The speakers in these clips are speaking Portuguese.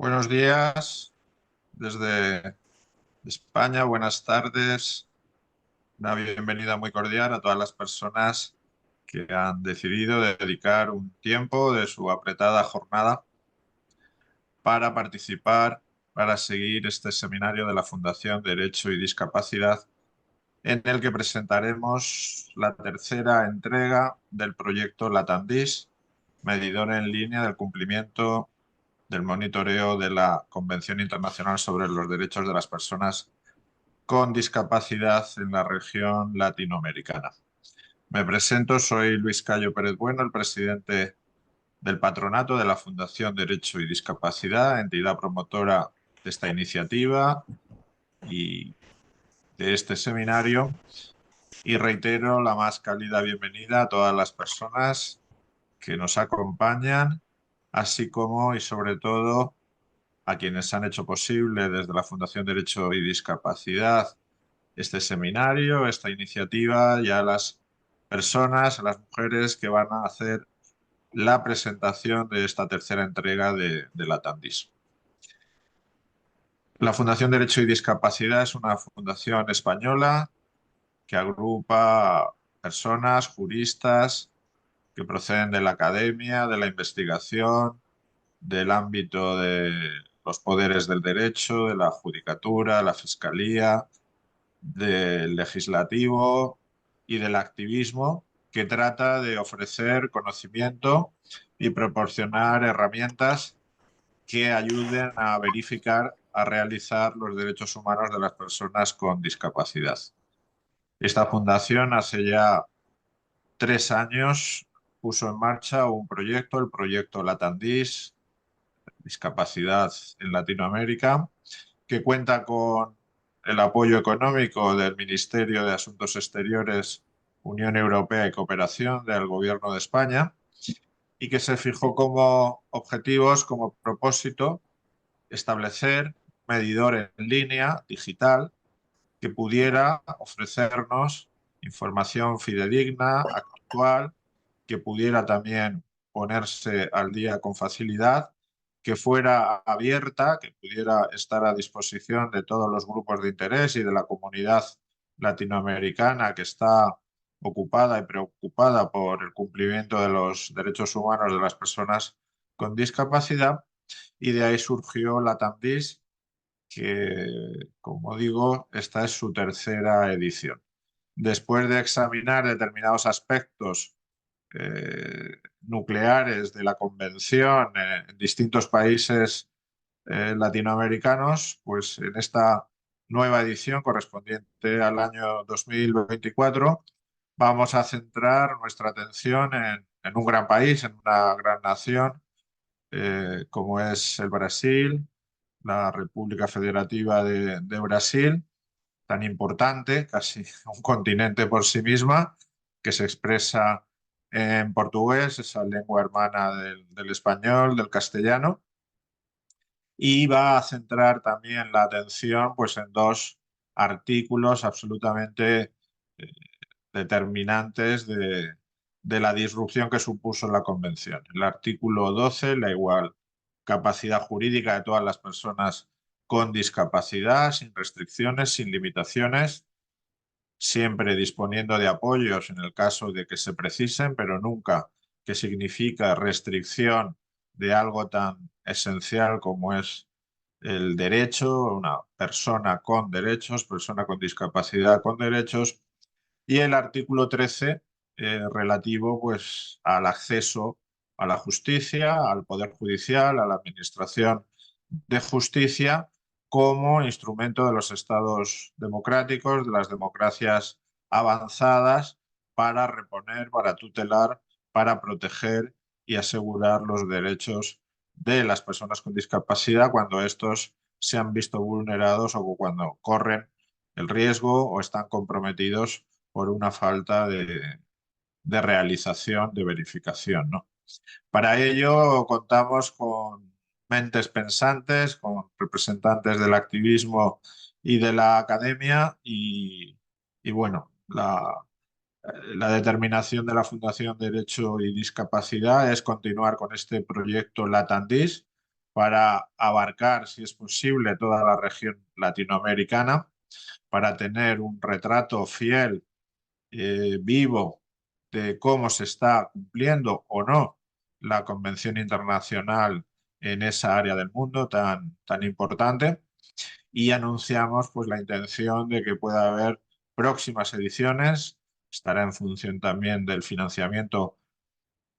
Buenos días desde España, buenas tardes. Una bienvenida muy cordial a todas las personas que han decidido dedicar un tiempo de su apretada jornada para participar, para seguir este seminario de la Fundación Derecho y Discapacidad, en el que presentaremos la tercera entrega del proyecto LATANDIS, medidor en línea del cumplimiento del monitoreo de la Convención Internacional sobre los Derechos de las Personas con Discapacidad en la región latinoamericana. Me presento, soy Luis Cayo Pérez Bueno, el presidente del patronato de la Fundación Derecho y Discapacidad, entidad promotora de esta iniciativa y de este seminario, y reitero la más cálida bienvenida a todas las personas que nos acompañan, así como y sobre todo a quienes han hecho posible desde la Fundación Derecho y Discapacidad este seminario, esta iniciativa, y a las personas, a las mujeres que van a hacer la presentación de esta tercera entrega de la TANDIS. La Fundación Derecho y Discapacidad es una fundación española que agrupa personas, juristas, que proceden de la academia, de la investigación, del ámbito de los poderes del derecho, de la judicatura, la fiscalía, del legislativo y del activismo, que trata de ofrecer conocimiento y proporcionar herramientas que ayuden a verificar, a realizar los derechos humanos de las personas con discapacidad. Esta fundación hace ya 3 años puso en marcha un proyecto, el proyecto LATANDIS, Discapacidad en Latinoamérica, que cuenta con el apoyo económico del Ministerio de Asuntos Exteriores, Unión Europea y Cooperación del Gobierno de España, y que se fijó como objetivos, como propósito, establecer un medidor en línea digital que pudiera ofrecernos información fidedigna, actual, que pudiera también ponerse al día con facilidad, que fuera abierta, que pudiera estar a disposición de todos los grupos de interés y de la comunidad latinoamericana que está ocupada y preocupada por el cumplimiento de los derechos humanos de las personas con discapacidad. Y de ahí surgió la TAMDIS, que, como digo, esta es su tercera edición. Después de examinar determinados aspectos nucleares de la Convención en distintos países latinoamericanos, pues en esta nueva edición correspondiente al año 2024 vamos a centrar nuestra atención en un gran país, en una gran nación, como es el Brasil, la República Federativa de Brasil, tan importante, casi un continente por sí misma, que se expresa en portugués, esa lengua hermana del español, del castellano, y va a centrar también la atención pues, en dos artículos absolutamente eh, determinantes de la disrupción que supuso la Convención. El artículo 12, la igual capacidad jurídica de todas las personas con discapacidad, sin restricciones, sin limitaciones, siempre disponiendo de apoyos en el caso de que se precisen, pero nunca que significa restricción de algo tan esencial como es el derecho, una persona con derechos, persona con discapacidad con derechos, y el artículo 13 relativo pues, al acceso a la justicia, al Poder Judicial, a la Administración de Justicia, como instrumento de los estados democráticos, de las democracias avanzadas, para reponer, para tutelar, para proteger y asegurar los derechos de las personas con discapacidad cuando estos se han visto vulnerados o cuando corren el riesgo o están comprometidos por una falta de realización, de verificación, ¿no? Para ello contamos con mentes pensantes, con representantes del activismo y de la academia y bueno, la determinación de la Fundación Derecho y Discapacidad es continuar con este proyecto LATANDIS para abarcar, si es posible, toda la región latinoamericana, para tener un retrato fiel, vivo, de cómo se está cumpliendo o no la Convención Internacional en esa área del mundo tan importante. Y anunciamos pues la intención de que pueda haber próximas ediciones. Estará en función también del financiamiento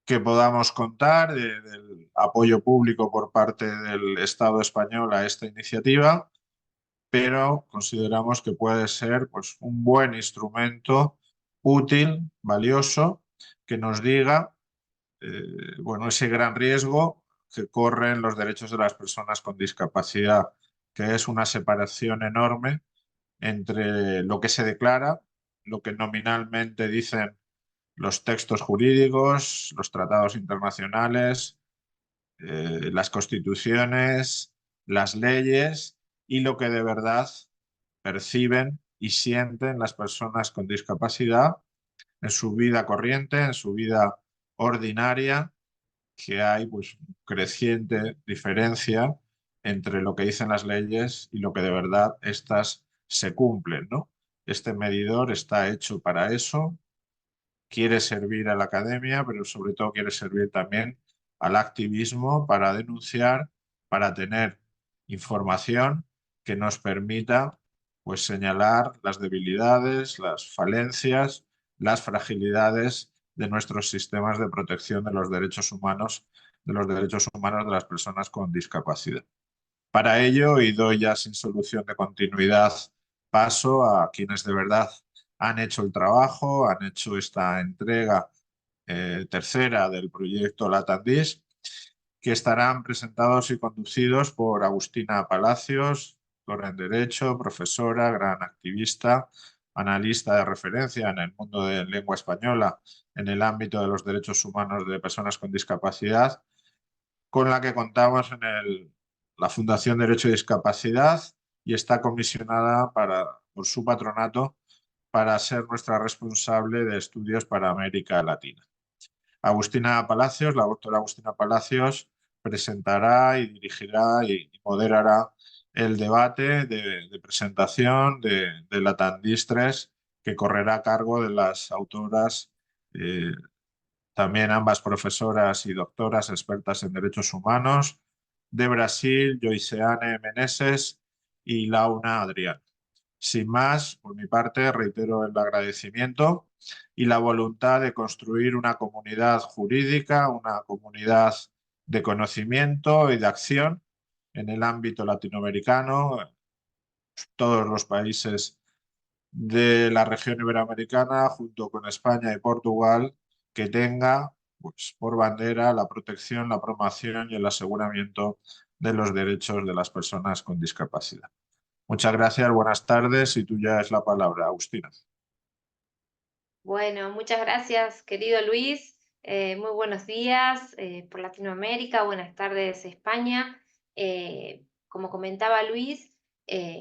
que podamos contar, del apoyo público por parte del Estado español a esta iniciativa, pero consideramos que puede ser pues, un buen instrumento útil, valioso, que nos diga bueno, ese gran riesgo que corren los derechos de las personas con discapacidad, que es una separación enorme entre lo que se declara, lo que nominalmente dicen los textos jurídicos, los tratados internacionales, las constituciones, las leyes y lo que de verdad perciben y sienten las personas con discapacidad en su vida corriente, en su vida ordinaria, que hay pues creciente diferencia entre lo que dicen las leyes y lo que de verdad éstas se cumplen, ¿no? Este medidor está hecho para eso, quiere servir a la academia, pero sobre todo quiere servir también al activismo para denunciar, para tener información que nos permita pues señalar las debilidades, las falencias, las fragilidades de nuestros sistemas de protección de los derechos humanos, de las personas con discapacidad. Para ello, y doy ya sin solución de continuidad paso a quienes de verdad han hecho el trabajo, han hecho esta entrega tercera del proyecto LATANDIS, que estarán presentados y conducidos por Agustina Palacios, doctora en Derecho, profesora, gran activista, analista de referencia en el mundo de lengua española en el ámbito de los derechos humanos de personas con discapacidad, con la que contamos en la Fundación Derecho y Discapacidad y está comisionada por su patronato para ser nuestra responsable de estudios para América Latina. Agustina Palacios, la doctora Agustina Palacios, presentará y dirigirá y moderará el debate de presentación de la TANDIS 3, que correrá a cargo de las autoras, también ambas profesoras y doctoras expertas en derechos humanos, de Brasil, Joyceane Meneses y Launa Adrián. Sin más, por mi parte, reitero el agradecimiento y la voluntad de construir una comunidad jurídica, una comunidad de conocimiento y de acción en el ámbito latinoamericano, todos los países de la región iberoamericana, junto con España y Portugal, que tenga pues, por bandera la protección, la promoción y el aseguramiento de los derechos de las personas con discapacidad. Muchas gracias, buenas tardes y tuya es la palabra, Agustina. Bueno, muchas gracias, querido Luis. Muy buenos días por Latinoamérica, buenas tardes España. Como comentaba Luis,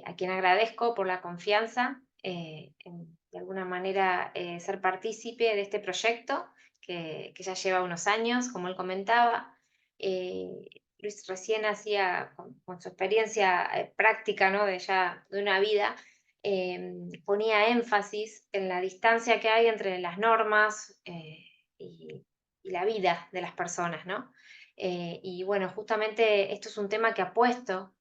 a quien agradezco por la confianza en de alguna manera ser partícipe de este proyecto que ya lleva unos años, como él comentaba. Luis recién hacía, con su experiencia práctica, ¿no? de una vida, ponía énfasis en la distancia que hay entre las normas y la vida de las personas, ¿no? Y bueno, justamente esto es un tema que ha puesto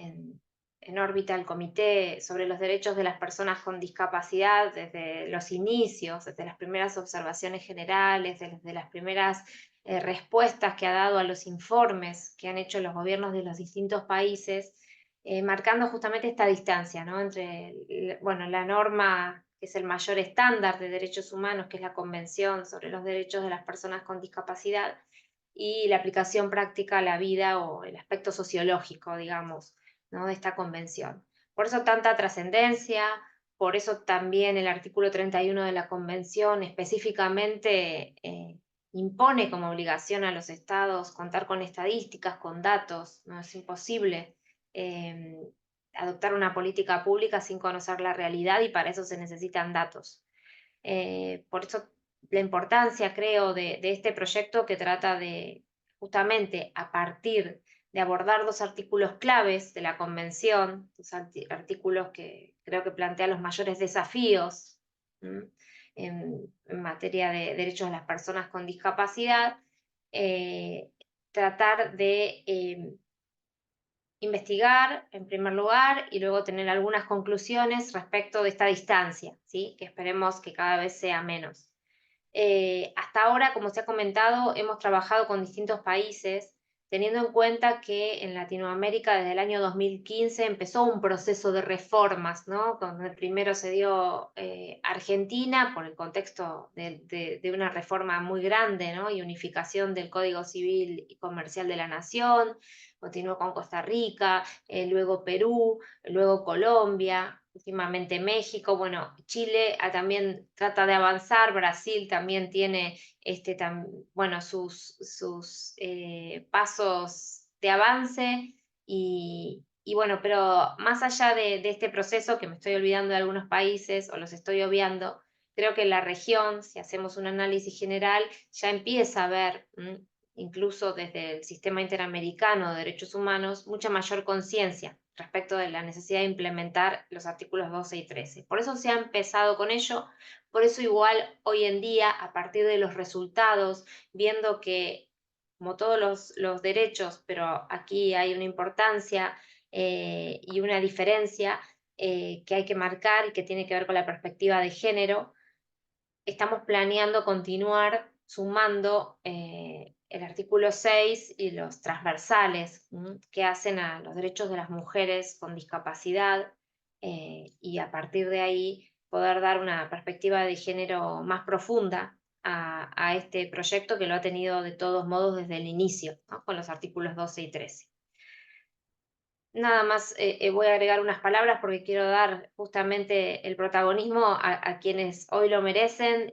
en órbita el Comité sobre los Derechos de las Personas con Discapacidad desde los inicios, desde las primeras observaciones generales, desde las primeras respuestas que ha dado a los informes que han hecho los gobiernos de los distintos países, marcando justamente esta distancia, ¿no? Entre, bueno, la norma que es el mayor estándar de derechos humanos, que es la Convención sobre los Derechos de las Personas con Discapacidad, y la aplicación práctica a la vida o el aspecto sociológico, digamos, ¿no? de esta convención. Por eso tanta trascendencia, por eso también el artículo 31 de la convención específicamente impone como obligación a los estados contar con estadísticas, con datos, no es imposible eh, adoptar una política pública sin conocer la realidad y para eso se necesitan datos. Por eso la importancia, creo, de este proyecto que trata de justamente a partir abordar dos artículos claves de la Convención, dos artículos que creo que plantean los mayores desafíos en materia de derechos de las personas con discapacidad, tratar de investigar en primer lugar y luego tener algunas conclusiones respecto de esta distancia, ¿sí? Que esperemos que cada vez sea menos. Hasta ahora, como se ha comentado, hemos trabajado con distintos países, teniendo en cuenta que en Latinoamérica desde el año 2015 empezó un proceso de reformas, ¿no? Donde primero se dio Argentina por el contexto de una reforma muy grande, ¿no? Y unificación del Código Civil y Comercial de la Nación, continuó con Costa Rica, luego Perú, luego Colombia, últimamente México, bueno, Chile también trata de avanzar, Brasil también tiene bueno, sus pasos de avance y bueno, pero más allá de este proceso, que me estoy olvidando de algunos países o los estoy obviando, creo que la región, si hacemos un análisis general, ya empieza a ver, incluso desde el Sistema Interamericano de Derechos Humanos, mucha mayor conciencia respecto de la necesidad de implementar los artículos 12 y 13. Por eso se ha empezado con ello, por eso igual hoy en día, a partir de los resultados, viendo que, como todos los derechos, pero aquí hay una importancia y una diferencia que hay que marcar y que tiene que ver con la perspectiva de género, estamos planeando continuar sumando el artículo 6 y los transversales que hacen a los derechos de las mujeres con discapacidad y a partir de ahí poder dar una perspectiva de género más profunda a este proyecto que lo ha tenido de todos modos desde el inicio, ¿no? Con los artículos 12 y 13. Nada más voy a agregar unas palabras porque quiero dar justamente el protagonismo a quienes hoy lo merecen.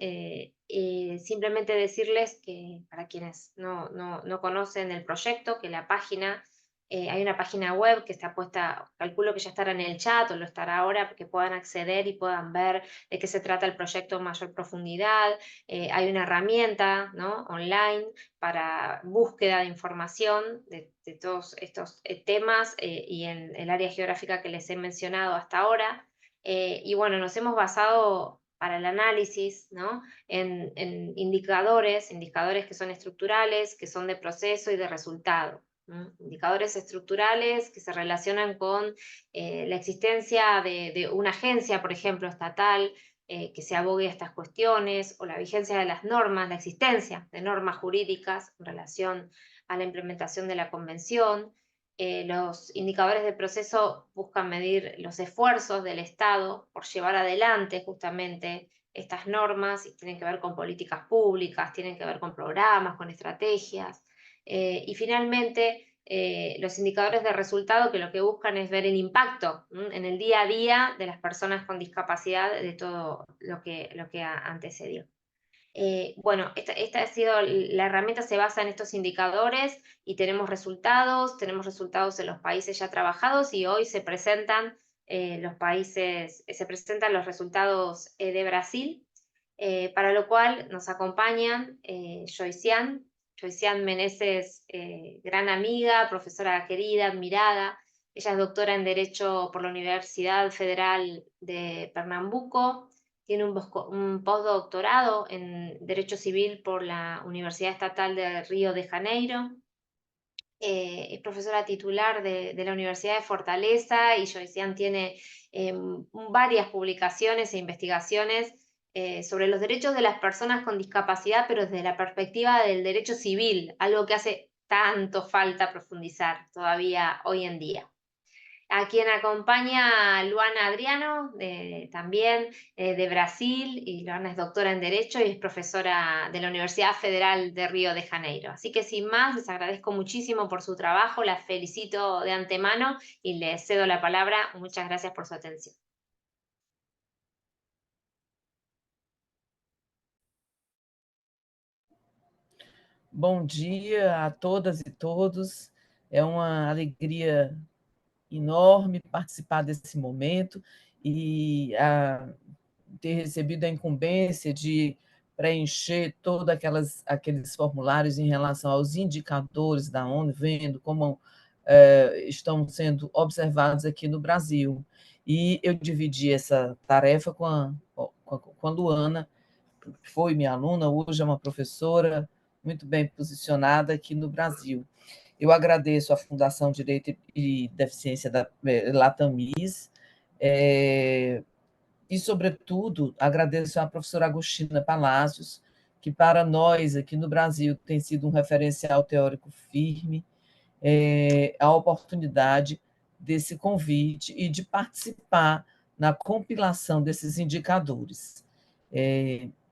Simplemente decirles que para quienes no conocen el proyecto, que la página, hay una página web que está puesta, calculo que ya estará en el chat o lo estará ahora, para que puedan acceder y puedan ver de qué se trata el proyecto en mayor profundidad. Hay una herramienta, ¿no?, online para búsqueda de información de todos estos temas y en el área geográfica que les he mencionado hasta ahora. Y bueno, nos hemos basado para el análisis, ¿no?, en indicadores que son estructurales, que son de proceso y de resultado. Indicadores estructurales que se relacionan con la existencia de una agencia, por ejemplo, estatal, que se abogue a estas cuestiones, o la vigencia de las normas, la existencia de normas jurídicas en relación a la implementación de la convención. Los indicadores de proceso buscan medir los esfuerzos del Estado por llevar adelante justamente estas normas y tienen que ver con políticas públicas, tienen que ver con programas, con estrategias. Y finalmente, los indicadores de resultado que lo que buscan es ver el impacto en el día a día de las personas con discapacidad de todo lo que antecedió. Bueno, esta ha sido la herramienta, se basa en estos indicadores y tenemos resultados en los países ya trabajados y hoy se presentan los resultados de Brasil, para lo cual nos acompañan Joycian Meneses, gran amiga, profesora querida, admirada. Ella es doctora en Derecho por la Universidad Federal de Pernambuco, tiene un postdoctorado en Derecho Civil por la Universidad Estatal de Río de Janeiro, es profesora titular de la Universidad de Fortaleza y Joycian tiene varias publicaciones e investigaciones sobre los derechos de las personas con discapacidad, pero desde la perspectiva del derecho civil, algo que hace tanto falta profundizar todavía hoy en día. A quien acompaña Luana Adriano, también de Brasil, y Luana es doctora en Derecho y es profesora de la Universidad Federal de Río de Janeiro. Así que sin más, les agradezco muchísimo por su trabajo, las felicito de antemano y les cedo la palabra. Muchas gracias por su atención. Bom dia a todas e todos. É uma alegria enorme participar desse momento e ter recebido a incumbência de preencher todos aqueles formulários em relação aos indicadores da ONU, vendo como estão sendo observados aqui no Brasil. E eu dividi essa tarefa com a Luana, que foi minha aluna, hoje é uma professora muito bem posicionada aqui no Brasil. Eu agradeço à Fundação Direito e Deficiência da Latamis, e, sobretudo, agradeço à professora Agostina Palácios, que para nós aqui no Brasil tem sido um referencial teórico firme, a oportunidade desse convite e de participar na compilação desses indicadores.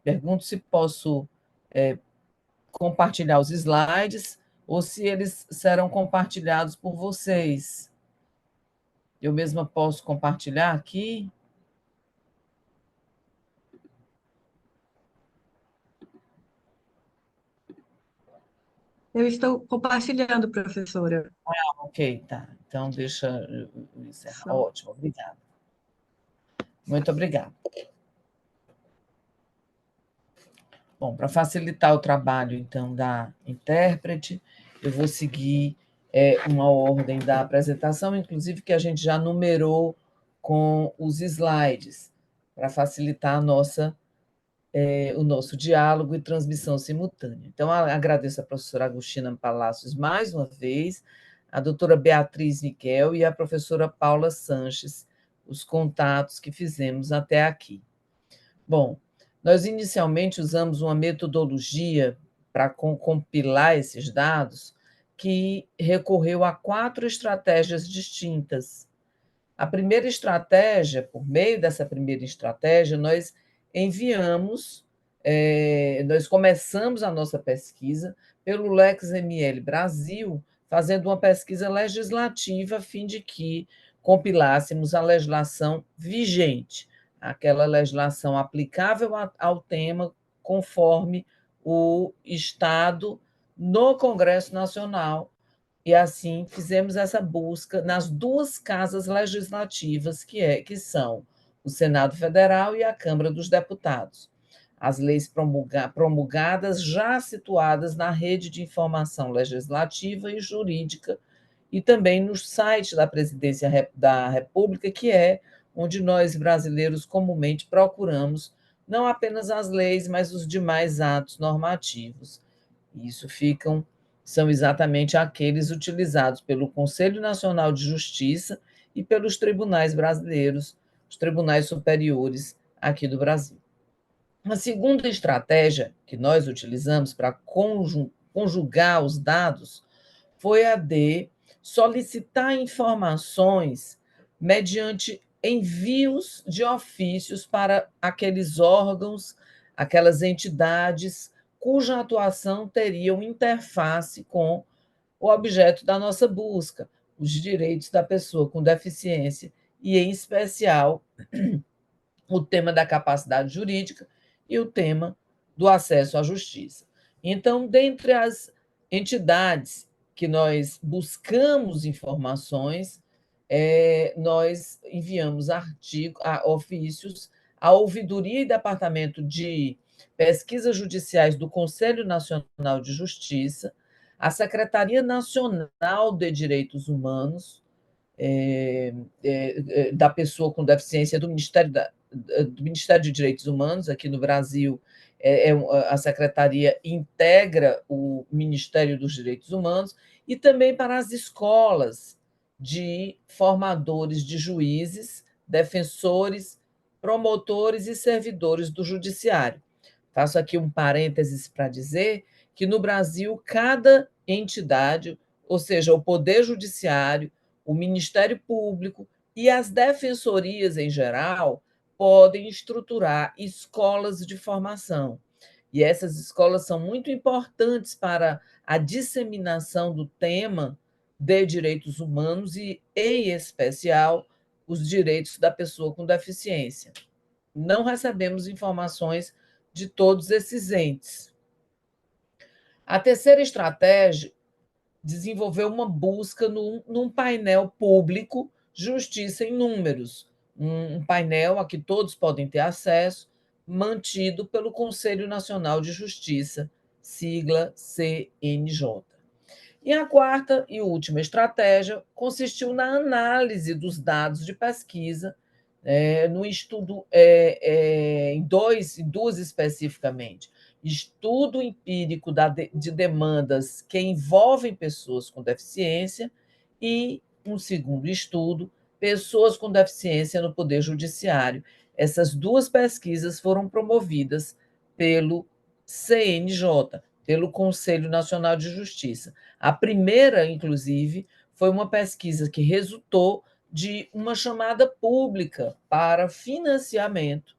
Pergunto se posso compartilhar os slides ou se eles serão compartilhados por vocês. Eu mesma posso compartilhar aqui? Eu estou compartilhando, professora. Ok, tá. Então, deixa eu encerrar. Só. Ótimo, obrigada. Muito obrigada. Bom, para facilitar o trabalho, então, da intérprete, eu vou seguir uma ordem da apresentação, inclusive que a gente já numerou com os slides, para facilitar o nosso diálogo e transmissão simultânea. Então, agradeço a professora Agostina Palácios mais uma vez, a doutora Beatriz Miguel e a professora Paula Sanches, os contatos que fizemos até aqui. Bom, nós inicialmente usamos uma metodologia para compilar esses dados que recorreu a 4 estratégias distintas. A primeira estratégia, por meio dessa primeira estratégia, nós nós começamos a nossa pesquisa pelo LexML Brasil, fazendo uma pesquisa legislativa a fim de que compilássemos a legislação vigente, aquela legislação aplicável ao tema conforme o Estado no Congresso Nacional. E assim fizemos essa busca nas 2 casas legislativas que são o Senado Federal e a Câmara dos Deputados. As leis promulgadas já situadas na rede de informação legislativa e jurídica e também no site da Presidência da República, que é onde nós brasileiros comumente procuramos não apenas as leis, mas os demais atos normativos. Isso são exatamente aqueles utilizados pelo Conselho Nacional de Justiça e pelos tribunais brasileiros, os tribunais superiores aqui do Brasil. Uma segunda estratégia que nós utilizamos para conjugar os dados foi a de solicitar informações mediante envios de ofícios para aqueles órgãos, aquelas entidades cuja atuação teria uma interface com o objeto da nossa busca, os direitos da pessoa com deficiência, e, em especial, o tema da capacidade jurídica e o tema do acesso à justiça. Então, dentre as entidades que nós buscamos informações, nós enviamos ofícios à Ouvidoria e Departamento de Pesquisas Judiciais do Conselho Nacional de Justiça, à Secretaria Nacional de Direitos Humanos, da pessoa com deficiência do Ministério de Direitos Humanos, aqui no Brasil, a Secretaria integra o Ministério dos Direitos Humanos, e também para as escolas de formadores de juízes, defensores, promotores e servidores do judiciário. Faço aqui um parênteses para dizer que no Brasil cada entidade, ou seja, o Poder Judiciário, o Ministério Público e as defensorias em geral podem estruturar escolas de formação. E essas escolas são muito importantes para a disseminação do tema de direitos humanos e, em especial, os direitos da pessoa com deficiência. Não recebemos informações de todos esses entes. A terceira estratégia desenvolveu uma busca num painel público, Justiça em Números, um painel a que todos podem ter acesso, mantido pelo Conselho Nacional de Justiça, sigla CNJ. E a quarta e última estratégia consistiu na análise dos dados de pesquisa, no estudo em duas especificamente. Estudo empírico de demandas que envolvem pessoas com deficiência e um segundo estudo, pessoas com deficiência no Poder Judiciário. Essas duas pesquisas foram promovidas pelo CNJ, pelo Conselho Nacional de Justiça. A primeira, inclusive, foi uma pesquisa que resultou de uma chamada pública para financiamento,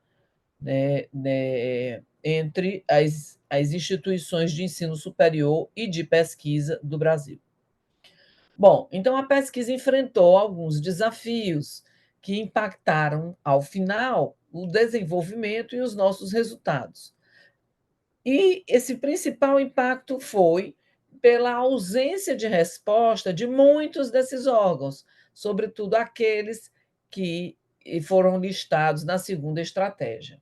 entre as instituições de ensino superior e de pesquisa do Brasil. Bom, então a pesquisa enfrentou alguns desafios que impactaram, ao final, o desenvolvimento e os nossos resultados. E esse principal impacto foi pela ausência de resposta de muitos desses órgãos, sobretudo aqueles que foram listados na segunda estratégia.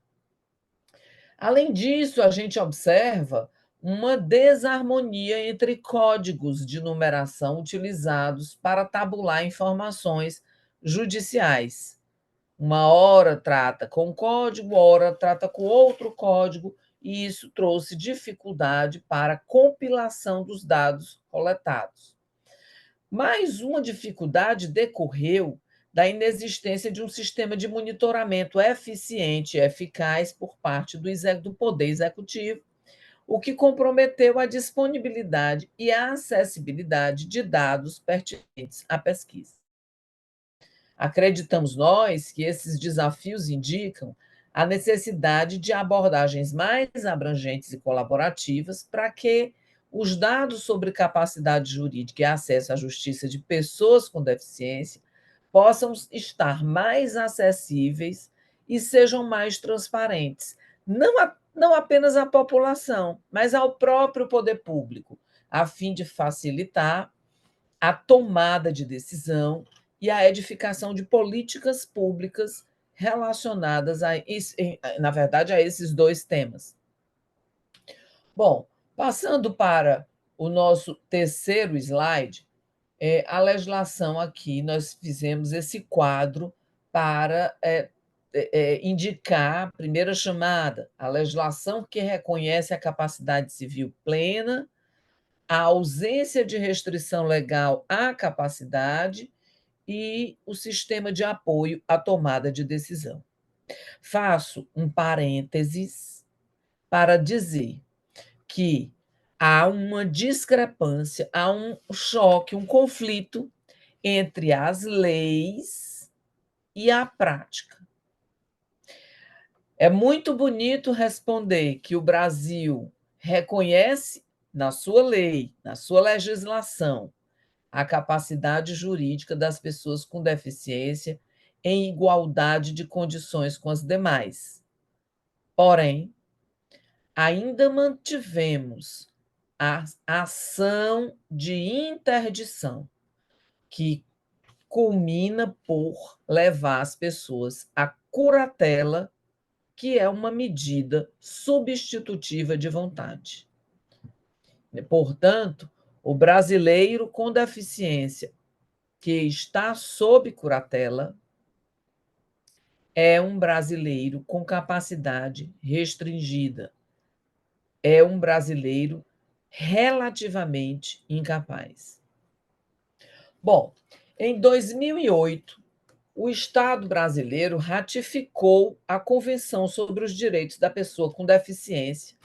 Além disso, a gente observa uma desarmonia entre códigos de numeração utilizados para tabular informações judiciais. Uma hora trata com um código, hora trata com outro código, e isso trouxe dificuldade para a compilação dos dados coletados. Mais uma dificuldade decorreu da inexistência de um sistema de monitoramento eficiente e eficaz por parte do Poder Executivo, o que comprometeu a disponibilidade e a acessibilidade de dados pertinentes à pesquisa. Acreditamos nós que esses desafios indicam a necessidade de abordagens mais abrangentes e colaborativas para que os dados sobre capacidade jurídica e acesso à justiça de pessoas com deficiência possam estar mais acessíveis e sejam mais transparentes, não apenas à população, mas ao próprio poder público, a fim de facilitar a tomada de decisão e a edificação de políticas públicas relacionadas na verdade, a esses dois temas. Bom, passando para o nosso terceiro slide, a legislação aqui, nós fizemos esse quadro para indicar, primeira chamada, a legislação que reconhece a capacidade civil plena, a ausência de restrição legal à capacidade e o sistema de apoio à tomada de decisão. Faço um parênteses para dizer que há uma discrepância, há um choque, um conflito entre as leis e a prática. É muito bonito responder que o Brasil reconhece na sua lei, na sua legislação, a capacidade jurídica das pessoas com deficiência em igualdade de condições com as demais. Porém, ainda mantivemos a ação de interdição, que culmina por levar as pessoas à curatela, que é uma medida substitutiva de vontade. Portanto, o brasileiro com deficiência que está sob curatela é um brasileiro com capacidade restringida, é um brasileiro relativamente incapaz. Bom, em 2008, o Estado brasileiro ratificou a Convenção sobre os Direitos da Pessoa com Deficiência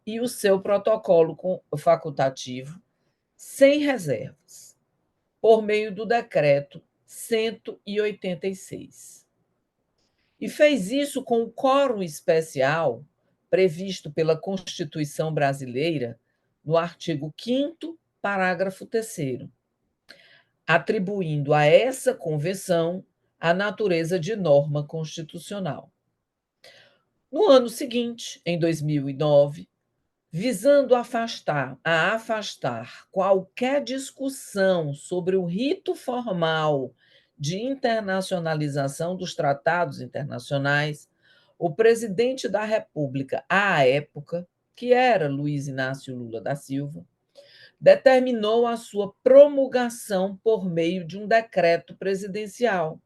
e o seu protocolo facultativo, sem reservas, por meio do Decreto 186. E fez isso com o quórum especial previsto pela Constituição brasileira no artigo 5º, parágrafo 3º, atribuindo a essa convenção a natureza de norma constitucional. No ano seguinte, em 2009, visando afastar qualquer discussão sobre o rito formal de internacionalização dos tratados internacionais, o presidente da República, à época, que era Luiz Inácio Lula da Silva, determinou a sua promulgação por meio de um decreto presidencial,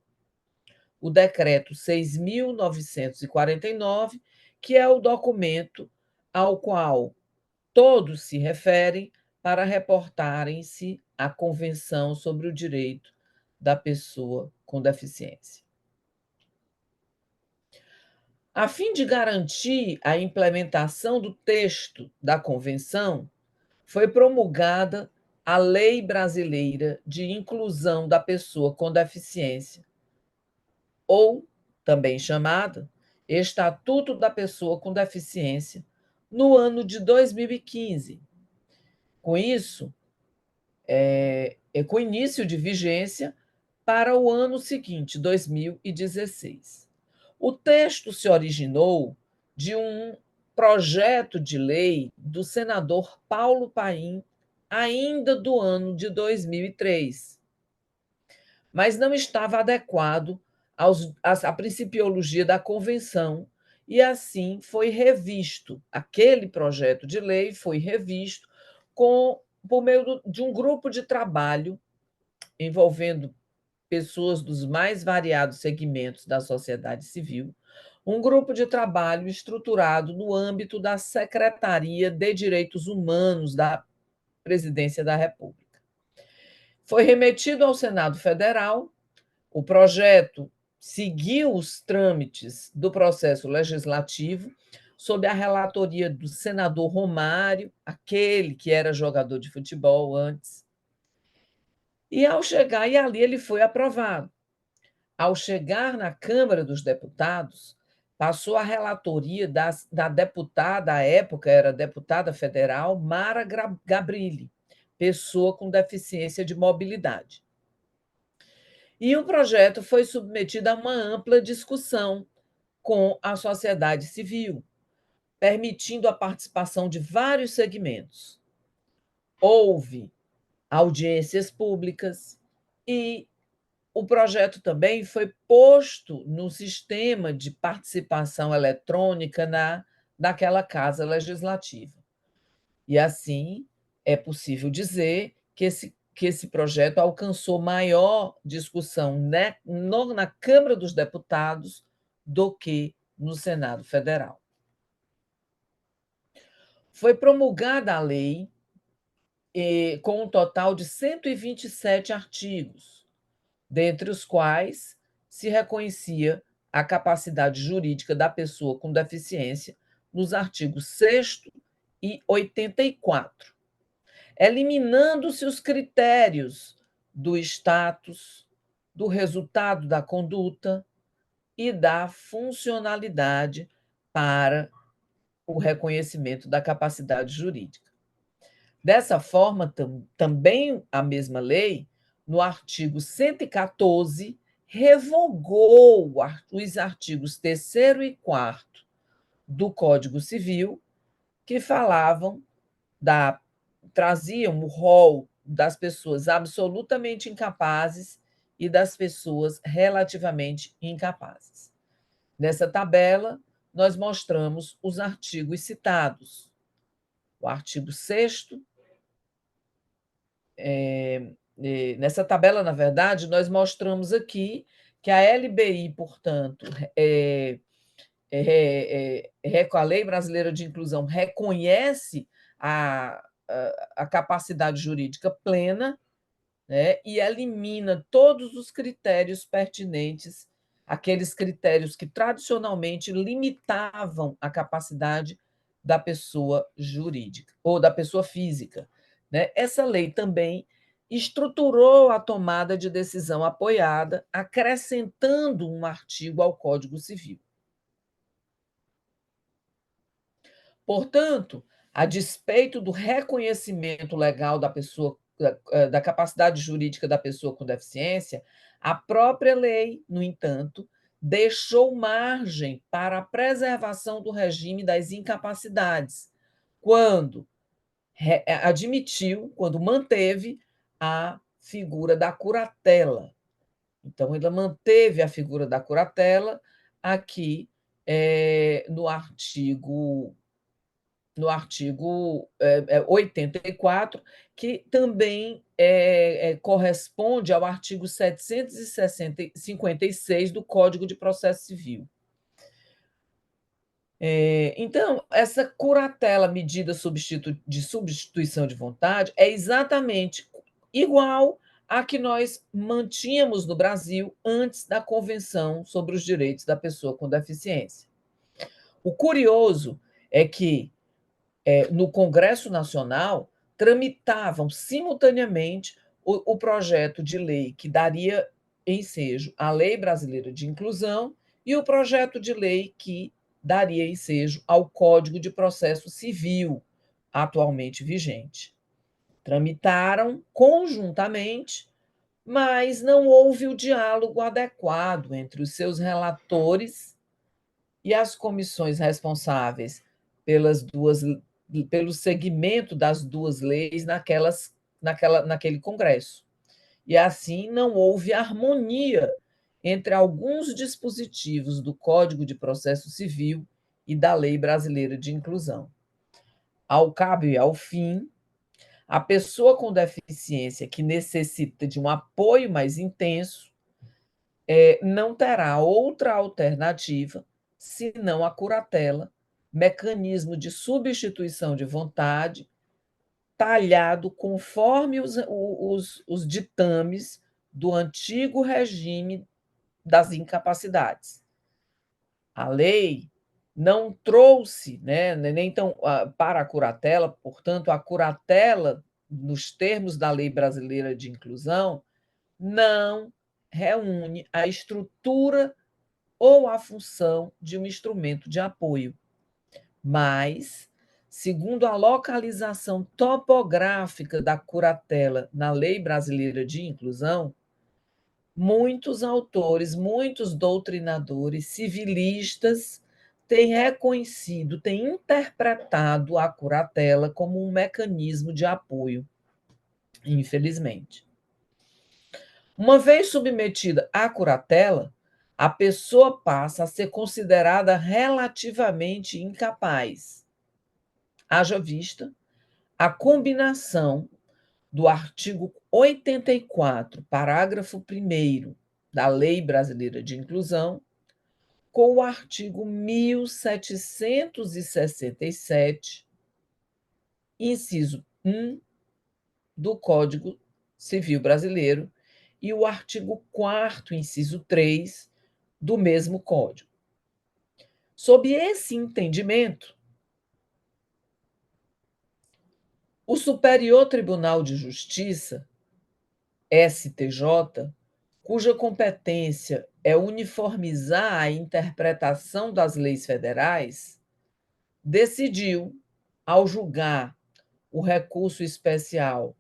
o Decreto 6.949, que é o documento ao qual todos se referem para reportarem-se à Convenção sobre o Direito da Pessoa com Deficiência. A fim de garantir a implementação do texto da Convenção, foi promulgada a Lei Brasileira de Inclusão da Pessoa com Deficiência, ou também chamada Estatuto da Pessoa com Deficiência, no ano de 2015. Com isso, com início de vigência para o ano seguinte, 2016. O texto se originou de um projeto de lei do senador Paulo Paim, ainda do ano de 2003, mas não estava adequado à principiologia da convenção e, assim, foi revisto. Aquele projeto de lei foi revisto por meio de um grupo de trabalho envolvendo pessoas dos mais variados segmentos da sociedade civil, um grupo de trabalho estruturado no âmbito da Secretaria de Direitos Humanos da Presidência da República. Foi remetido ao Senado Federal, o projeto seguiu os trâmites do processo legislativo sob a relatoria do senador Romário, aquele que era jogador de futebol antes, e ali ele foi aprovado. Ao chegar na Câmara dos Deputados, passou a relatoria da deputada, à época era deputada federal, Mara Gabrilli, pessoa com deficiência de mobilidade. E o projeto foi submetido a uma ampla discussão com a sociedade civil, permitindo a participação de vários segmentos. Houve audiências públicas e o projeto também foi posto no sistema de participação eletrônica naquela casa legislativa. E, assim, é possível dizer que esse projeto alcançou maior discussão na Câmara dos Deputados do que no Senado Federal. Foi promulgada a lei com um total de 127 artigos, dentre os quais se reconhecia a capacidade jurídica da pessoa com deficiência nos artigos 6º e 84, eliminando-se os critérios do status, do resultado da conduta e da funcionalidade para o reconhecimento da capacidade jurídica. Dessa forma, também a mesma lei, no artigo 114, revogou os artigos 3º e 4º do Código Civil, que traziam o rol das pessoas absolutamente incapazes e das pessoas relativamente incapazes. Nessa tabela, nós mostramos os artigos citados. O artigo 6º, nessa tabela, na verdade, nós mostramos aqui que a LBI, portanto, a Lei Brasileira de Inclusão reconhece a capacidade jurídica plena, né, e elimina todos os critérios pertinentes, aqueles critérios que tradicionalmente limitavam a capacidade da pessoa jurídica ou da pessoa física, né? Essa lei também estruturou a tomada de decisão apoiada, acrescentando um artigo ao Código Civil. Portanto, a despeito do reconhecimento legal da capacidade jurídica da pessoa com deficiência, a própria lei, no entanto, deixou margem para a preservação do regime das incapacidades, quando manteve a figura da curatela. Então, ela manteve a figura da curatela aqui no artigo no artigo 84, que também corresponde ao artigo 756 do Código de Processo Civil. Então, essa curatela medida de substituição de vontade é exatamente igual à que nós mantínhamos no Brasil antes da Convenção sobre os Direitos da Pessoa com Deficiência. O curioso é que, no Congresso Nacional, tramitavam simultaneamente o projeto de lei que daria ensejo à Lei Brasileira de Inclusão e o projeto de lei que daria ensejo ao Código de Processo Civil, atualmente vigente. Tramitaram conjuntamente, mas não houve o diálogo adequado entre os seus relatores e as comissões responsáveis pelo segmento das duas leis naquele Congresso. E assim não houve harmonia entre alguns dispositivos do Código de Processo Civil e da Lei Brasileira de Inclusão. Ao cabo e ao fim, a pessoa com deficiência que necessita de um apoio mais intenso não terá outra alternativa senão a curatela, mecanismo de substituição de vontade, talhado conforme os ditames do antigo regime das incapacidades. A lei não trouxe, nem tão para a curatela, portanto, a curatela, nos termos da Lei Brasileira de Inclusão, não reúne a estrutura ou a função de um instrumento de apoio. Mas, segundo a localização topográfica da curatela na Lei Brasileira de Inclusão, muitos autores, muitos doutrinadores civilistas têm reconhecido, têm interpretado a curatela como um mecanismo de apoio, infelizmente. Uma vez submetida à curatela, a pessoa passa a ser considerada relativamente incapaz. Haja vista a combinação do artigo 84, parágrafo 1º da Lei Brasileira de Inclusão, com o artigo 1767, inciso 1 do Código Civil Brasileiro, e o artigo 4º, inciso 3, do mesmo Código. Sob esse entendimento, o Superior Tribunal de Justiça, STJ, cuja competência é uniformizar a interpretação das leis federais, decidiu, ao julgar o recurso especial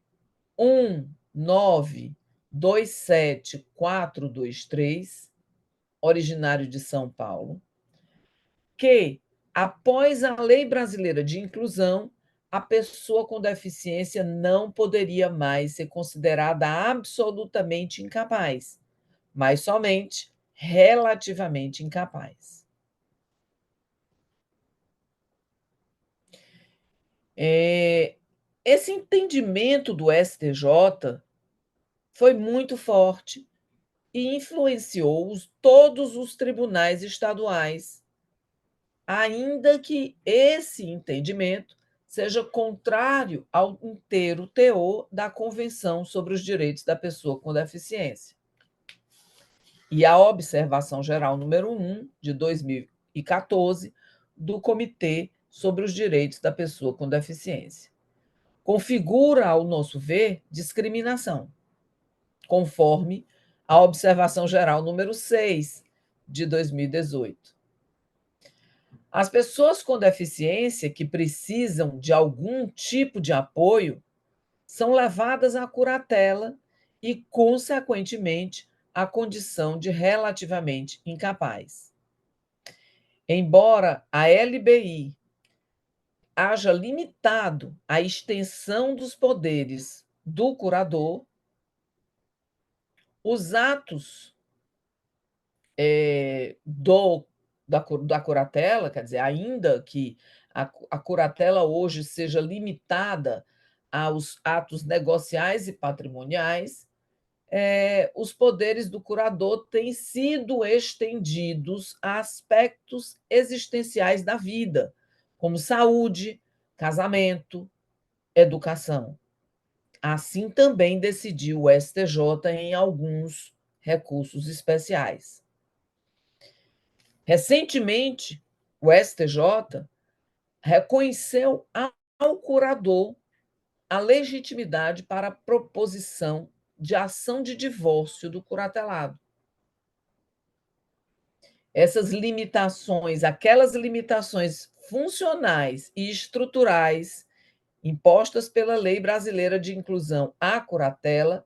1927423, originário de São Paulo, que, após a Lei Brasileira de Inclusão, a pessoa com deficiência não poderia mais ser considerada absolutamente incapaz, mas somente relativamente incapaz. Esse entendimento do STJ foi muito forte e influenciou todos os tribunais estaduais, ainda que esse entendimento seja contrário ao inteiro teor da Convenção sobre os Direitos da Pessoa com Deficiência. E a Observação Geral número 1, de 2014, do Comitê sobre os Direitos da Pessoa com Deficiência. Configura, ao nosso ver, discriminação, conforme a Observação Geral número 6, de 2018. As pessoas com deficiência que precisam de algum tipo de apoio são levadas à curatela e, consequentemente, à condição de relativamente incapaz. Embora a LBI haja limitado a extensão dos poderes do curador, os atos da curatela, quer dizer, ainda que a curatela hoje seja limitada aos atos negociais e patrimoniais, os poderes do curador têm sido estendidos a aspectos existenciais da vida, como saúde, casamento, educação. Assim também decidiu o STJ em alguns recursos especiais. Recentemente, o STJ reconheceu ao curador a legitimidade para a proposição de ação de divórcio do curatelado. Essas limitações, aquelas limitações funcionais e estruturais impostas pela Lei Brasileira de Inclusão à Curatela,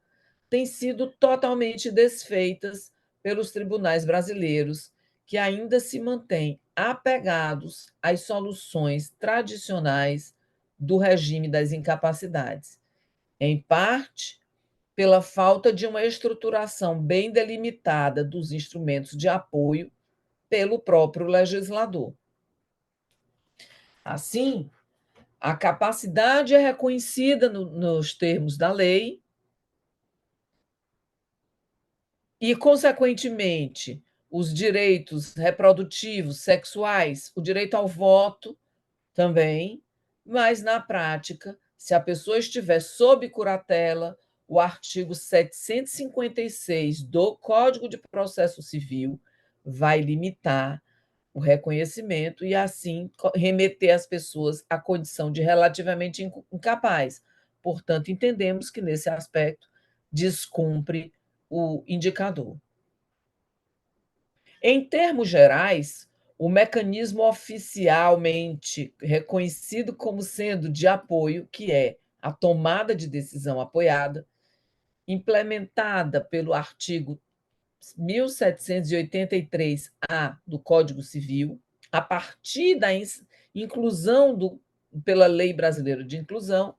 têm sido totalmente desfeitas pelos tribunais brasileiros, que ainda se mantêm apegados às soluções tradicionais do regime das incapacidades, em parte pela falta de uma estruturação bem delimitada dos instrumentos de apoio pelo próprio legislador. Assim, a capacidade é reconhecida nos termos da lei e, consequentemente, os direitos reprodutivos, sexuais, o direito ao voto também, mas, na prática, se a pessoa estiver sob curatela, o artigo 756 do Código de Processo Civil vai limitar o reconhecimento e, assim, remeter as pessoas à condição de relativamente incapaz. Portanto, entendemos que, nesse aspecto, descumpre o indicador. Em termos gerais, o mecanismo oficialmente reconhecido como sendo de apoio, que é a tomada de decisão apoiada, implementada pelo artigo 1783-A do Código Civil, a partir da inclusão pela Lei Brasileira de Inclusão,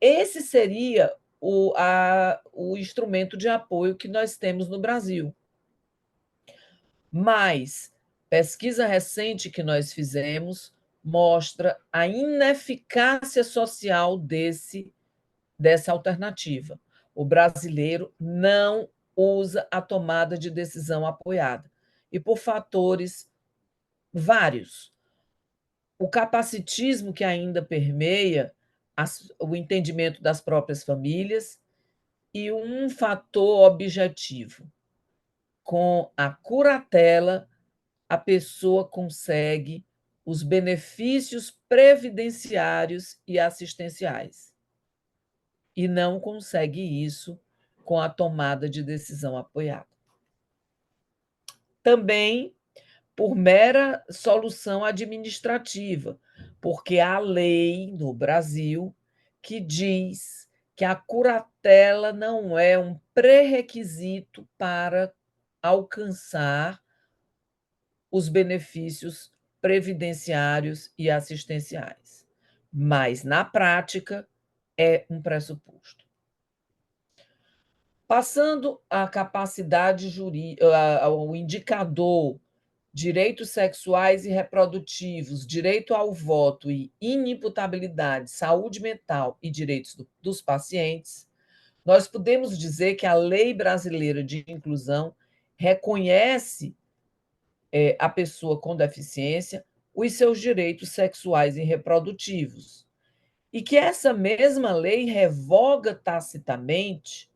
esse seria o instrumento de apoio que nós temos no Brasil. Mas pesquisa recente que nós fizemos mostra a ineficácia social dessa alternativa. O brasileiro não usa a tomada de decisão apoiada, e por fatores vários. O capacitismo que ainda permeia o entendimento das próprias famílias e um fator objetivo. Com a curatela, a pessoa consegue os benefícios previdenciários e assistenciais. E não consegue isso com a tomada de decisão apoiada. Também por mera solução administrativa, porque há lei no Brasil que diz que a curatela não é um pré-requisito para alcançar os benefícios previdenciários e assistenciais, mas, na prática, é um pressuposto. Passando à capacidade jurídica, ao indicador direitos sexuais e reprodutivos, direito ao voto e inimputabilidade, saúde mental e direitos dos pacientes, nós podemos dizer que a Lei Brasileira de Inclusão reconhece a pessoa com deficiência os seus direitos sexuais e reprodutivos, e que essa mesma lei revoga tacitamente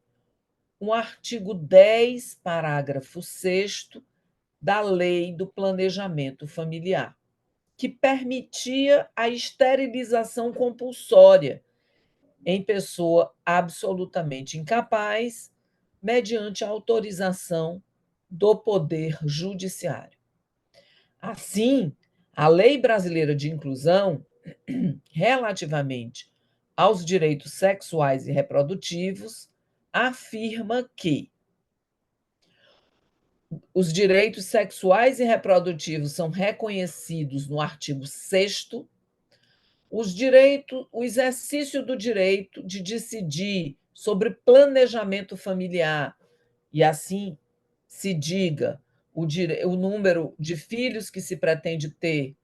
um artigo 10, parágrafo 6º, da Lei do Planejamento Familiar, que permitia a esterilização compulsória em pessoa absolutamente incapaz, mediante a autorização do Poder Judiciário. Assim, a Lei Brasileira de Inclusão, relativamente aos direitos sexuais e reprodutivos, afirma que os direitos sexuais e reprodutivos são reconhecidos no artigo 6º, o exercício do direito de decidir sobre planejamento familiar, e assim se diga o número de filhos que se pretende ter,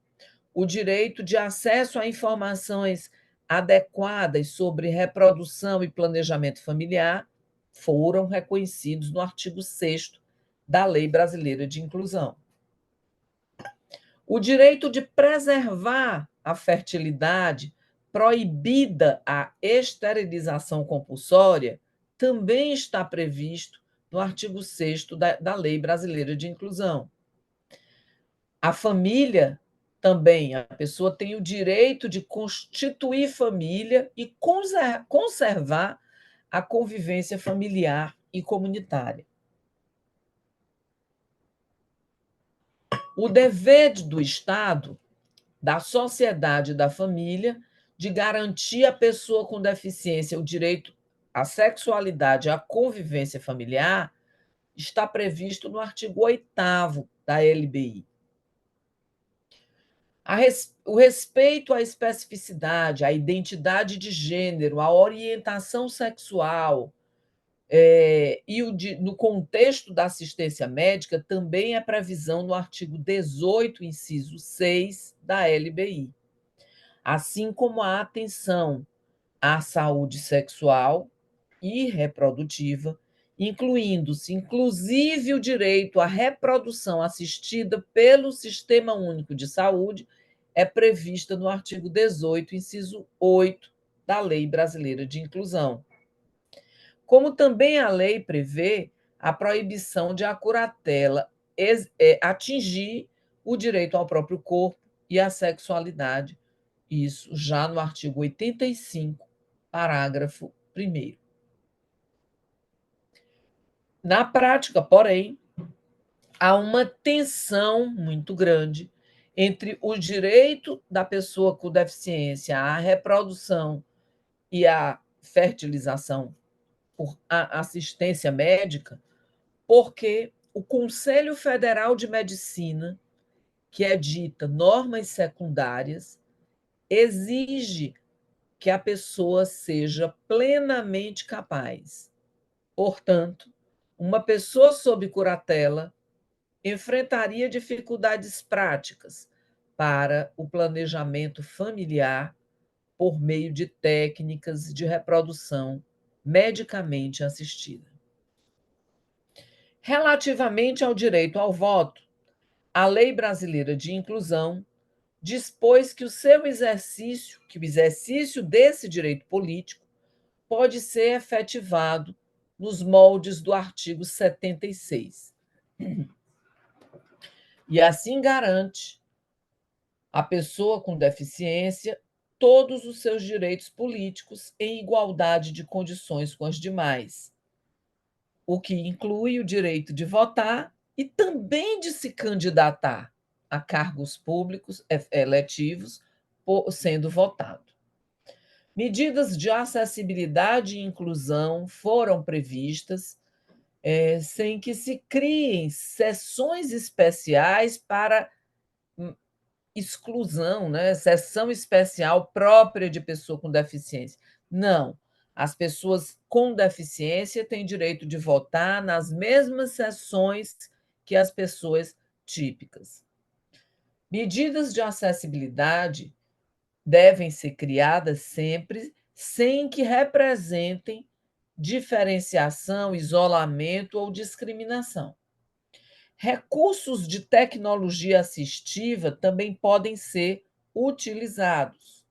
o direito de acesso a informações adequadas sobre reprodução e planejamento familiar foram reconhecidos no artigo 6º da Lei Brasileira de Inclusão. O direito de preservar a fertilidade, proibida a esterilização compulsória, também está previsto no artigo 6º da Lei Brasileira de Inclusão. A família também, a pessoa tem o direito de constituir família e conservar a convivência familiar e comunitária. O dever do Estado, da sociedade e da família de garantir à pessoa com deficiência o direito à sexualidade e à convivência familiar está previsto no artigo 8º da LBI. O respeito à especificidade, à identidade de gênero, à orientação sexual, no contexto da assistência médica, também é previsão no artigo 18, inciso 6 da LBI, assim como a atenção à saúde sexual e reprodutiva, incluindo-se, inclusive, o direito à reprodução assistida pelo Sistema Único de Saúde, é prevista no artigo 18, inciso 8 da Lei Brasileira de Inclusão. Como também a lei prevê a proibição de a curatela atingir o direito ao próprio corpo e à sexualidade, isso já no artigo 85, parágrafo 1º. Na prática, porém, há uma tensão muito grande entre o direito da pessoa com deficiência à reprodução e à fertilização por assistência médica, porque o Conselho Federal de Medicina, que edita normas secundárias, exige que a pessoa seja plenamente capaz. Portanto, uma pessoa sob curatela enfrentaria dificuldades práticas para o planejamento familiar por meio de técnicas de reprodução medicamente assistida. Relativamente ao direito ao voto, a Lei Brasileira de Inclusão dispôs que o exercício desse direito político pode ser efetivado nos moldes do artigo 76. E assim garante à pessoa com deficiência todos os seus direitos políticos em igualdade de condições com as demais, o que inclui o direito de votar e também de se candidatar a cargos públicos eletivos sendo votado. Medidas de acessibilidade e inclusão foram previstas sem que se criem seções especiais para exclusão, né? Seção especial própria de pessoa com deficiência. Não. As pessoas com deficiência têm direito de votar nas mesmas seções que as pessoas típicas. Medidas de acessibilidade devem ser criadas sempre sem que representem diferenciação, isolamento ou discriminação. Recursos de tecnologia assistiva também podem ser utilizados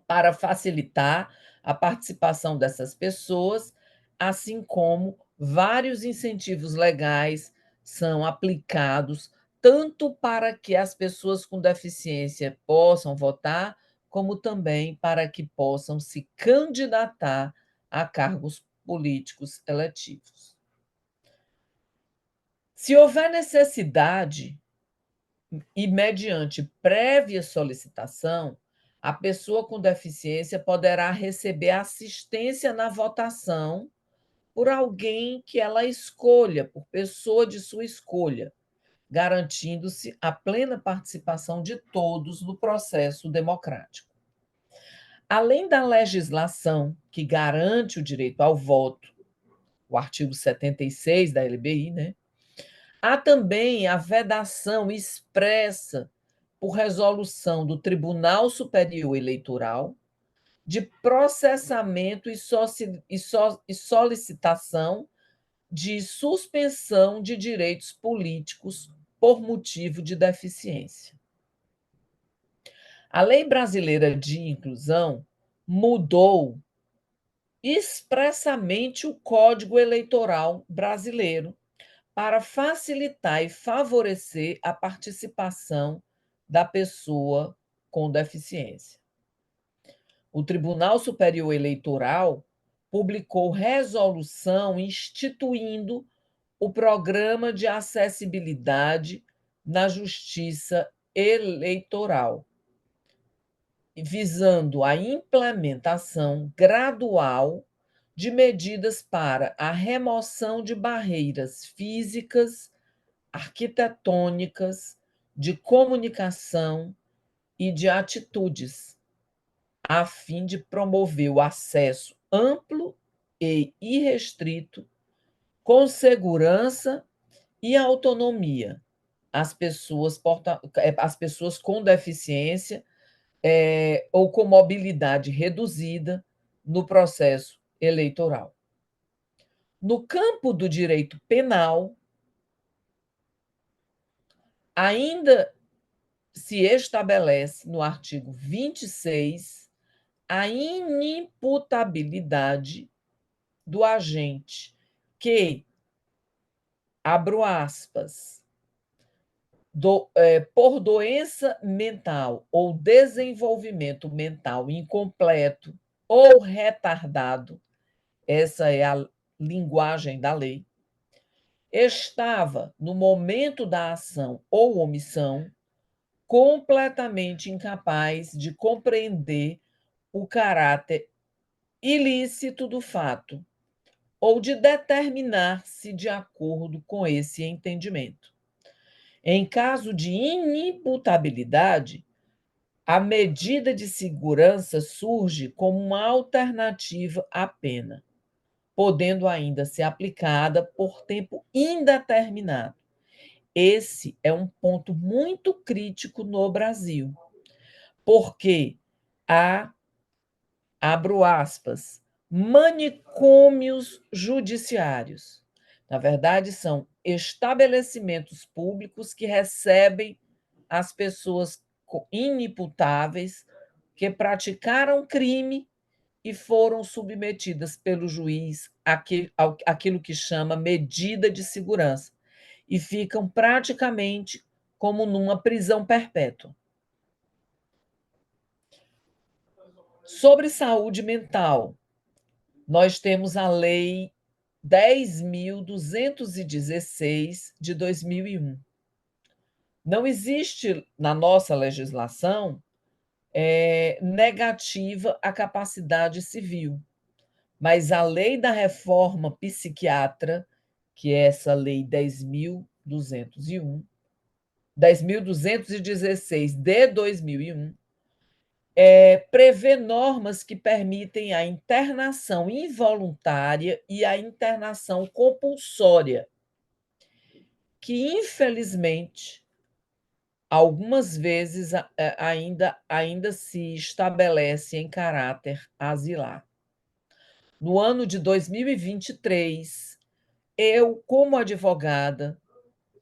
para facilitar a participação dessas pessoas, assim como vários incentivos legais são aplicados tanto para que as pessoas com deficiência possam votar, como também para que possam se candidatar a cargos políticos eletivos. Se houver necessidade e mediante prévia solicitação, a pessoa com deficiência poderá receber assistência na votação por alguém que ela escolha, por pessoa de sua escolha, garantindo-se a plena participação de todos no processo democrático. Além da legislação que garante o direito ao voto, o artigo 76 da LBI, né? Há também a vedação expressa por resolução do Tribunal Superior Eleitoral, de processamento e solicitação de suspensão de direitos políticos por motivo de deficiência. A Lei Brasileira de Inclusão mudou expressamente o Código Eleitoral brasileiro para facilitar e favorecer a participação da pessoa com deficiência. O Tribunal Superior Eleitoral publicou resolução instituindo o Programa de Acessibilidade na Justiça Eleitoral, visando a implementação gradual de medidas para a remoção de barreiras físicas, arquitetônicas, de comunicação e de atitudes, a fim de promover o acesso amplo e irrestrito, com segurança e autonomia às pessoas com deficiência ou com mobilidade reduzida no processo eleitoral. No campo do direito penal, ainda se estabelece no artigo 26 a inimputabilidade do agente que, abro aspas, por doença mental ou desenvolvimento mental incompleto ou retardado, essa é a linguagem da lei, estava, no momento da ação ou omissão, completamente incapaz de compreender o caráter ilícito do fato ou de determinar-se de acordo com esse entendimento. Em caso de inimputabilidade, a medida de segurança surge como uma alternativa à pena, podendo ainda ser aplicada por tempo indeterminado. Esse é um ponto muito crítico no Brasil, porque há, abro aspas, manicômios judiciários. Na verdade, são estabelecimentos públicos que recebem as pessoas inimputáveis que praticaram crime e foram submetidas pelo juiz àquilo que chama medida de segurança e ficam praticamente como numa prisão perpétua. Sobre saúde mental, nós temos a Lei 10.216 de 2001. Não existe na nossa legislação negativa à capacidade civil, mas a Lei da Reforma Psiquiátrica, que é essa Lei 10.216 de 2001, prevê normas que permitem a internação involuntária e a internação compulsória, que, infelizmente, algumas vezes ainda se estabelece em caráter asilar. No ano de 2023, eu, como advogada,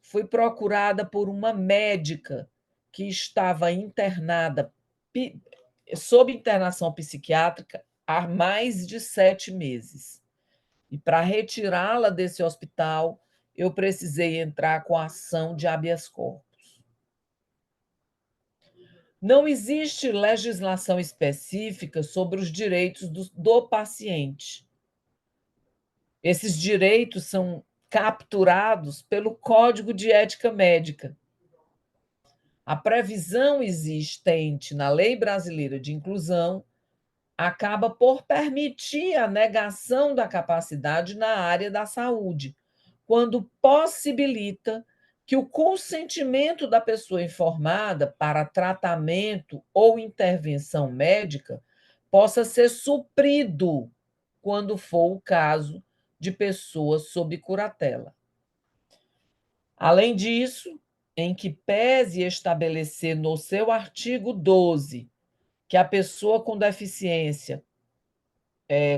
fui procurada por uma médica que estava internada sob internação psiquiátrica há mais de 7 meses. E para retirá-la desse hospital, eu precisei entrar com a ação de habeas corpus. Não existe legislação específica sobre os direitos do paciente. Esses direitos são capturados pelo Código de Ética Médica. A previsão existente na Lei Brasileira de Inclusão acaba por permitir a negação da capacidade na área da saúde, quando possibilita que o consentimento da pessoa informada para tratamento ou intervenção médica possa ser suprido quando for o caso de pessoa sob curatela. Além disso, em que pese estabelecer no seu artigo 12 que a pessoa com deficiência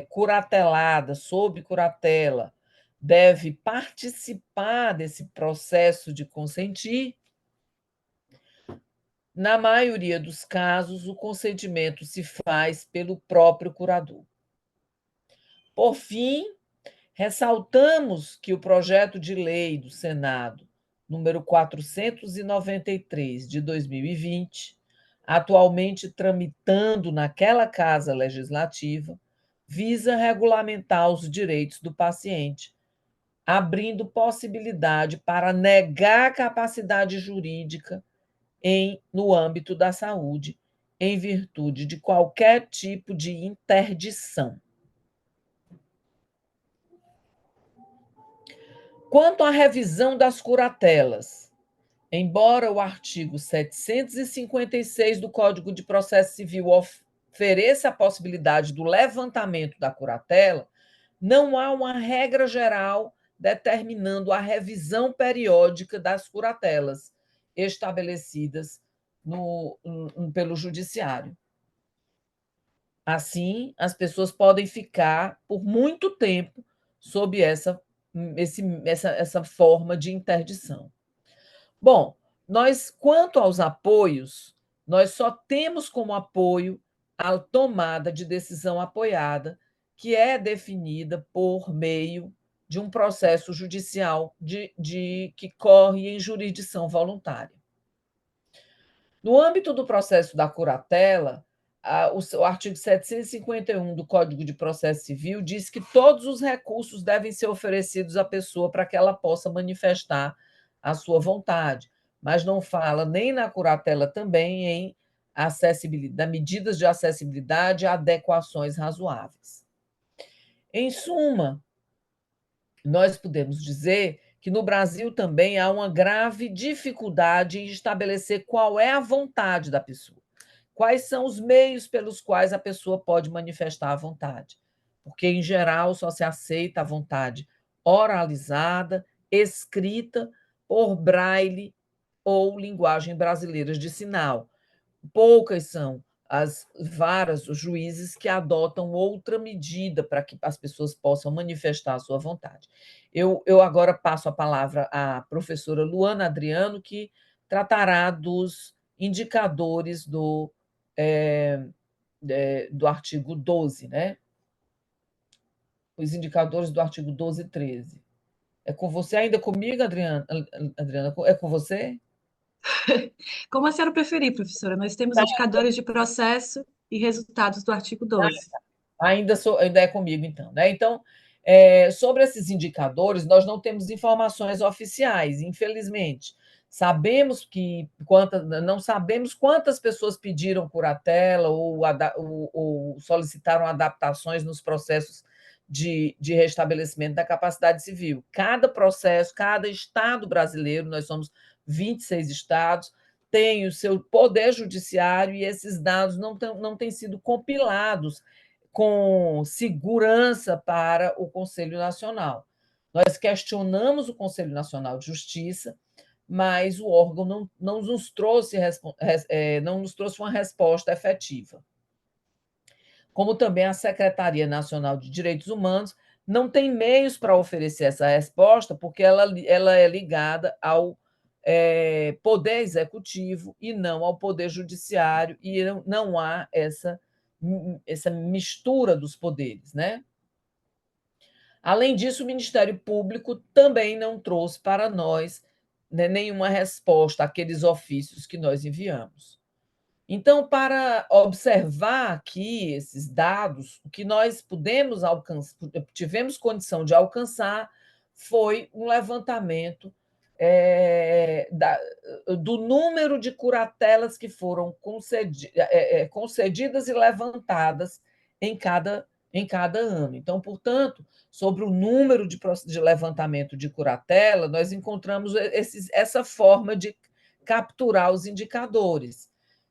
curatelada, sob curatela, deve participar desse processo de consentir, na maioria dos casos, o consentimento se faz pelo próprio curador. Por fim, ressaltamos que o projeto de lei do Senado, número 493, de 2020, atualmente tramitando naquela Casa Legislativa, visa regulamentar os direitos do paciente, abrindo possibilidade para negar capacidade jurídica no âmbito da saúde, em virtude de qualquer tipo de interdição. Quanto à revisão das curatelas, embora o artigo 756 do Código de Processo Civil ofereça a possibilidade do levantamento da curatela, não há uma regra geral determinando a revisão periódica das curatelas estabelecidas pelo Judiciário. Assim, as pessoas podem ficar por muito tempo sob essa forma de interdição. Bom, quanto aos apoios, nós só temos como apoio a tomada de decisão apoiada, que é definida por meio de um processo judicial que corre em jurisdição voluntária. No âmbito do processo da curatela, o artigo 751 do Código de Processo Civil diz que todos os recursos devem ser oferecidos à pessoa para que ela possa manifestar a sua vontade, mas não fala nem na curatela também em medidas de acessibilidade e adequações razoáveis. Em suma, nós podemos dizer que no Brasil também há uma grave dificuldade em estabelecer qual é a vontade da pessoa. Quais são os meios pelos quais a pessoa pode manifestar a vontade? Porque, em geral, só se aceita a vontade oralizada, escrita, por braille ou linguagem brasileira de sinal. Poucas são os juízes que adotam outra medida para que as pessoas possam manifestar a sua vontade. Eu agora passo a palavra à professora Luana Adriano, que tratará dos indicadores do artigo 12, né? Os indicadores do artigo 12 e 13. É com você ainda comigo, Adriana? Adriana, é com você? Como a senhora preferir, professora, nós temos indicadores de processo e resultados do artigo 12. Ainda é comigo, então. Né? Então, sobre esses indicadores, nós não temos informações oficiais, infelizmente. Não sabemos quantas pessoas pediram curatela ou solicitaram adaptações nos processos de restabelecimento da capacidade civil. Cada processo, cada estado brasileiro, nós somos 26 estados, tem o seu poder judiciário e esses dados não têm sido compilados com segurança para o Conselho Nacional. Nós questionamos o Conselho Nacional de Justiça, mas o órgão não nos trouxe uma resposta efetiva. Como também a Secretaria Nacional de Direitos Humanos não tem meios para oferecer essa resposta, porque ela é ligada ao Poder Executivo e não ao Poder Judiciário, e não há essa mistura dos poderes, né? Além disso, o Ministério Público também não trouxe para nós, né, nenhuma resposta àqueles ofícios que nós enviamos. Então, para observar aqui esses dados, o que nós tivemos condição de alcançar foi um levantamento do número de curatelas que foram concedidas e levantadas em cada ano. Então, portanto, sobre o número de levantamento de curatela, nós encontramos essa forma de capturar os indicadores,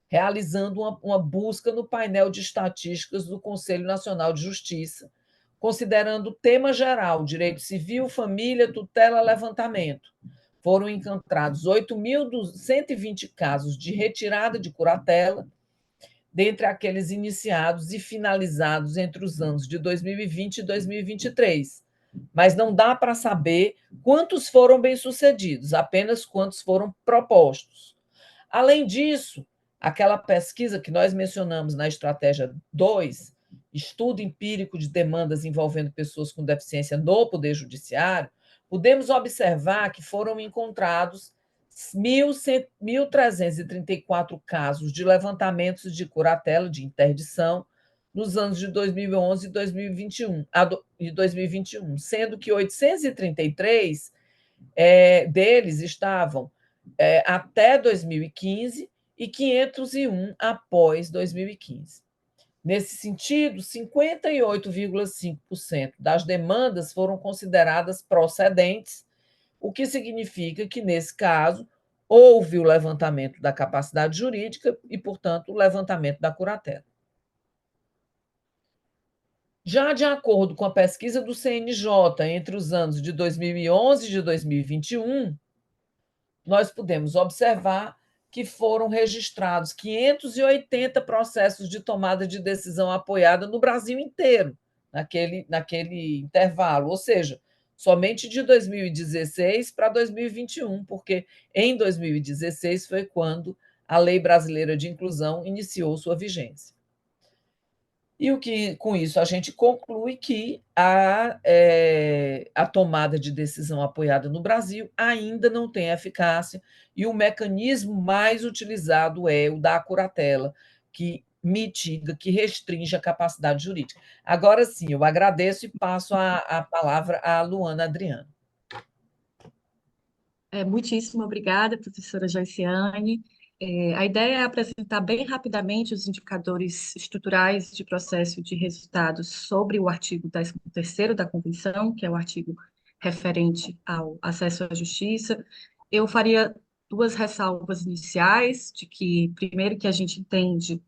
realizando uma busca no painel de estatísticas do Conselho Nacional de Justiça, considerando o tema geral, direito civil, família, tutela, levantamento. foram encontrados 8.120 casos de retirada de curatela, dentre aqueles iniciados e finalizados entre os anos de 2020 e 2023. Mas não dá para saber quantos foram bem-sucedidos, apenas quantos foram propostos. Além disso, aquela pesquisa que nós mencionamos na estratégia 2, estudo empírico de demandas envolvendo pessoas com deficiência no Poder Judiciário, podemos observar que foram encontrados 1.334 casos de levantamentos de curatela, de interdição, nos anos de 2011 e 2021, sendo que 833 deles estavam até 2015 e 501 após 2015. Nesse sentido, 58,5% das demandas foram consideradas procedentes, o que significa que, nesse caso, houve o levantamento da capacidade jurídica e, portanto, o levantamento da curatela. Já de acordo com a pesquisa do CNJ entre os anos de 2011 e de 2021, nós podemos observar que foram registrados 580 processos de tomada de decisão apoiada no Brasil inteiro, naquele intervalo, ou seja, somente de 2016 para 2021, porque em 2016 foi quando a Lei Brasileira de Inclusão iniciou sua vigência. Com isso, a gente conclui que a tomada de decisão apoiada no Brasil ainda não tem eficácia e o mecanismo mais utilizado é o da curatela, que mitiga, que restringe a capacidade jurídica. Agora sim, eu agradeço e passo a palavra à Luana Adriano. Muitíssimo obrigada, professora Joiciane. A ideia é apresentar bem rapidamente os indicadores estruturais de processo de resultados sobre o artigo 13º da Convenção, que é o artigo referente ao acesso à justiça. Eu faria duas ressalvas iniciais, de que, primeiro, que a gente entende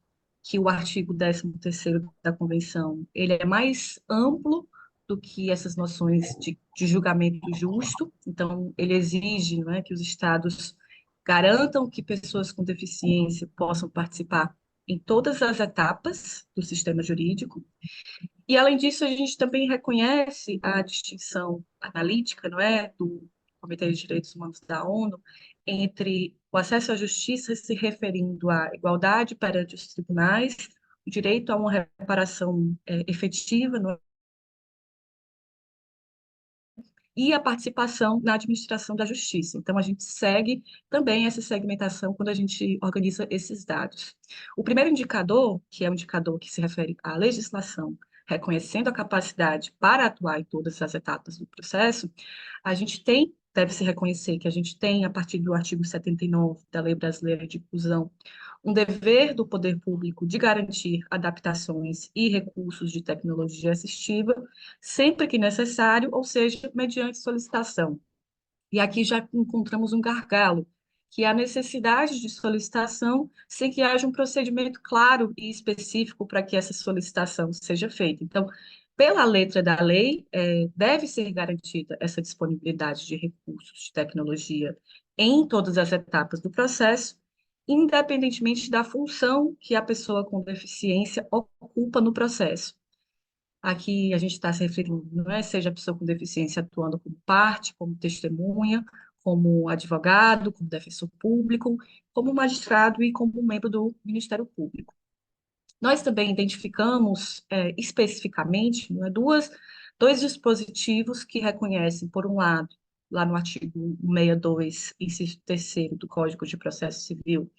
que o artigo 13º da Convenção ele é mais amplo do que essas noções de julgamento justo. Então, ele exige, não é, que os estados garantam que pessoas com deficiência possam participar em todas as etapas do sistema jurídico. E, além disso, a gente também reconhece a distinção analítica, não é, do Comitê de Direitos Humanos da ONU, entre o acesso à justiça se referindo à igualdade perante os tribunais, o direito a uma reparação efetiva, não é, e a participação na administração da justiça. Então, a gente segue também essa segmentação quando a gente organiza esses dados. O primeiro indicador, que é um indicador que se refere à legislação, reconhecendo a capacidade para atuar em todas as etapas do processo, a gente deve-se reconhecer que a gente tem, a partir do artigo 79 da Lei Brasileira de Inclusão, um dever do poder público de garantir adaptações e recursos de tecnologia assistiva, sempre que necessário, ou seja, mediante solicitação. E aqui já encontramos um gargalo, que é a necessidade de solicitação sem que haja um procedimento claro e específico para que essa solicitação seja feita. Então, pela letra da lei, deve ser garantida essa disponibilidade de recursos de tecnologia em todas as etapas do processo, independentemente da função que a pessoa com deficiência ocupa no processo. Aqui a gente está se referindo, não é? Seja a pessoa com deficiência atuando como parte, como testemunha, como advogado, como defensor público, como magistrado e como membro do Ministério Público. Nós também identificamos especificamente, não é, dois dispositivos que reconhecem, por um lado, lá no artigo 162, inciso 3º do Código de Processo Civil,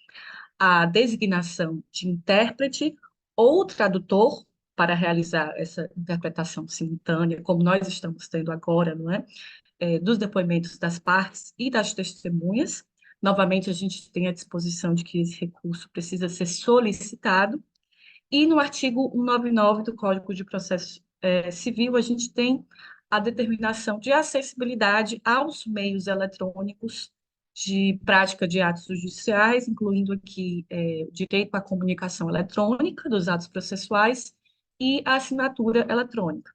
a designação de intérprete ou tradutor para realizar essa interpretação simultânea, como nós estamos tendo agora, não é? Dos depoimentos das partes e das testemunhas. Novamente, a gente tem a disposição de que esse recurso precisa ser solicitado. E no artigo 199 do Código de Processo Civil, a gente tem a determinação de acessibilidade aos meios eletrônicos de prática de atos judiciais, incluindo aqui o direito à comunicação eletrônica dos atos processuais e a assinatura eletrônica.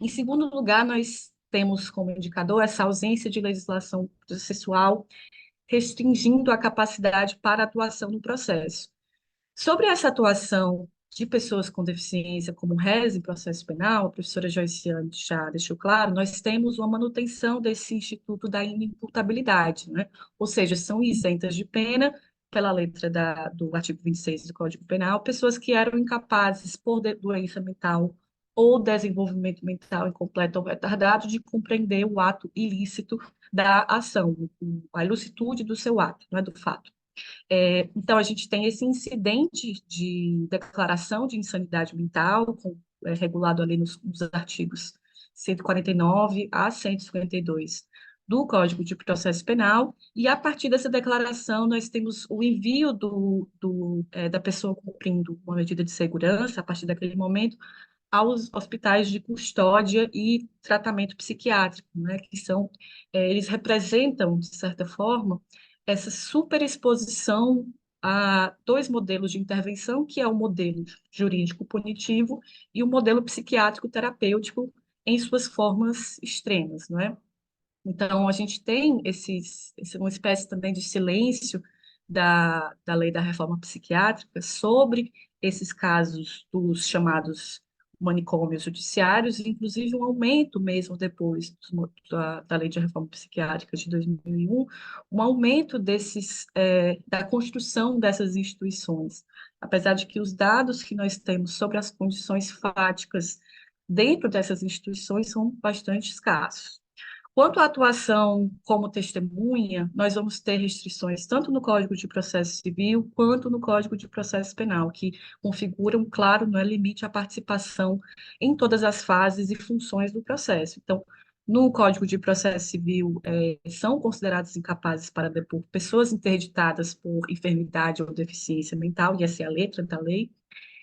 Em segundo lugar, nós temos como indicador essa ausência de legislação processual restringindo a capacidade para atuação no processo. Sobre essa atuação de pessoas com deficiência como réis em processo penal, a professora Joiciane já deixou claro, nós temos uma manutenção desse instituto da inimputabilidade, né? Ou seja, são isentas de pena, pela letra do artigo 26 do Código Penal, pessoas que eram incapazes por doença mental ou desenvolvimento mental incompleto ou retardado de compreender o ato ilícito da ação, a ilicitude do seu ato, não é do fato. Então, a gente tem esse incidente de declaração de insanidade mental, regulado ali nos artigos 149 a 152 do Código de Processo Penal, e a partir dessa declaração nós temos o envio da pessoa cumprindo uma medida de segurança, a partir daquele momento, aos hospitais de custódia e tratamento psiquiátrico, né, que são, eles representam, de certa forma, essa superexposição a dois modelos de intervenção, que é o modelo jurídico punitivo e o modelo psiquiátrico terapêutico em suas formas extremas, não é? Então, a gente tem uma espécie também de silêncio da lei da reforma psiquiátrica sobre esses casos dos chamados manicômios judiciários, inclusive um aumento mesmo depois da lei de reforma psiquiátrica de 2001, um aumento da construção dessas instituições. Apesar de que os dados que nós temos sobre as condições fáticas dentro dessas instituições são bastante escassos. Quanto à atuação como testemunha, nós vamos ter restrições tanto no Código de Processo Civil quanto no Código de Processo Penal, que configuram, claro, não é limite à participação em todas as fases e funções do processo. Então, no Código de Processo Civil, são consideradas incapazes para depor pessoas interditadas por enfermidade ou deficiência mental, e essa é a letra da lei,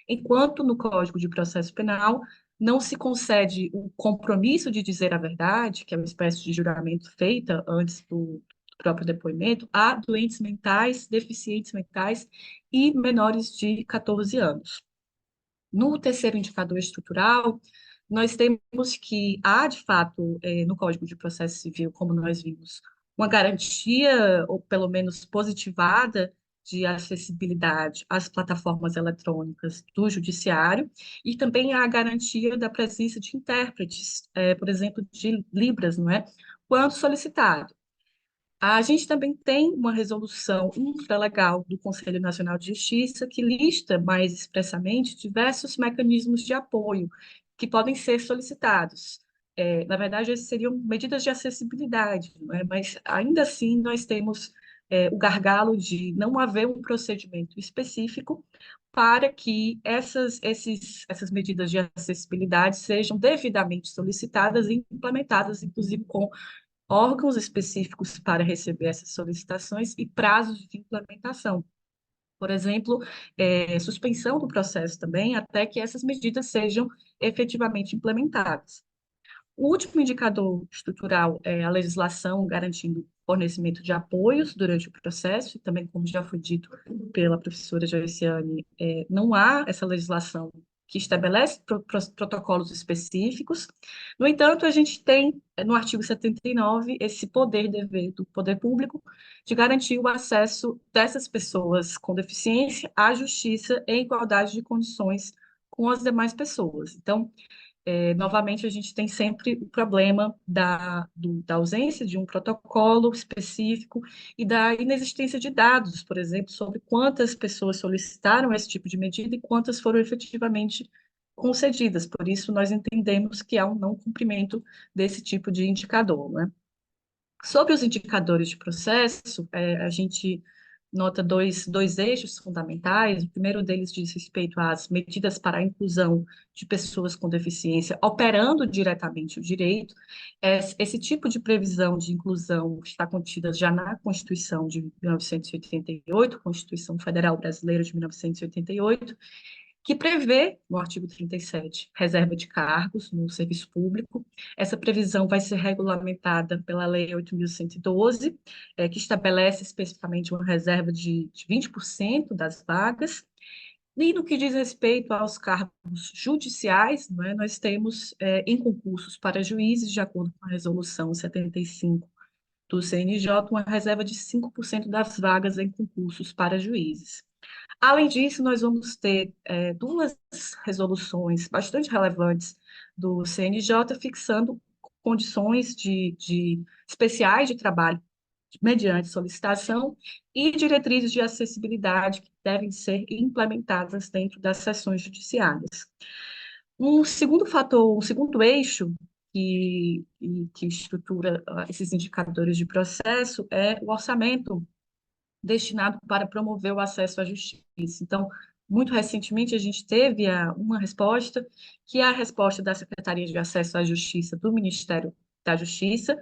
enquanto no Código de Processo Penal não se concede o compromisso de dizer a verdade, que é uma espécie de juramento feita antes do próprio depoimento, a doentes mentais, deficientes mentais e menores de 14 anos. No terceiro indicador estrutural, nós temos que há, de fato, no Código de Processo Civil, como nós vimos, uma garantia, ou pelo menos positivada, de acessibilidade às plataformas eletrônicas do judiciário, e também a garantia da presença de intérpretes, por exemplo, de Libras, não é? Quando solicitado. A gente também tem uma resolução infralegal do Conselho Nacional de Justiça que lista mais expressamente diversos mecanismos de apoio que podem ser solicitados. Na verdade, essas seriam medidas de acessibilidade, não é? Mas ainda assim nós temos o gargalo de não haver um procedimento específico para que essas medidas de acessibilidade sejam devidamente solicitadas e implementadas, inclusive com órgãos específicos para receber essas solicitações e prazos de implementação. Por exemplo, suspensão do processo também, até que essas medidas sejam efetivamente implementadas. O último indicador estrutural é a legislação garantindo fornecimento de apoios durante o processo, e também, como já foi dito pela professora Joiciane, não há essa legislação que estabelece protocolos específicos. No entanto, a gente tem, no artigo 79, esse poder-dever do poder público de garantir o acesso dessas pessoas com deficiência à justiça em igualdade de condições com as demais pessoas. Então, novamente, a gente tem sempre o problema da ausência de um protocolo específico e da inexistência de dados, por exemplo, sobre quantas pessoas solicitaram esse tipo de medida e quantas foram efetivamente concedidas. Por isso, nós entendemos que há um não cumprimento desse tipo de indicador, né? Sobre os indicadores de processo, a gente nota dois eixos fundamentais. O primeiro deles diz respeito às medidas para a inclusão de pessoas com deficiência operando diretamente o direito. Esse tipo de previsão de inclusão está contida já na Constituição de 1988, Constituição Federal Brasileira de 1988, que prevê, no artigo 37, reserva de cargos no serviço público. Essa previsão vai ser regulamentada pela Lei 8.112, que estabelece especificamente uma reserva de 20% das vagas, E no que diz respeito aos cargos judiciais, não é, nós temos em concursos para juízes, de acordo com a resolução 75 do CNJ, uma reserva de 5% das vagas em concursos para juízes. Além disso, nós vamos ter duas resoluções bastante relevantes do CNJ, fixando condições de especiais de trabalho mediante solicitação e diretrizes de acessibilidade que devem ser implementadas dentro das sessões judiciárias. Um segundo fator, um segundo eixo que estrutura esses indicadores de processo é o orçamento destinado para promover o acesso à justiça. Então, muito recentemente, a gente teve uma resposta, que é a resposta da Secretaria de Acesso à Justiça do Ministério da Justiça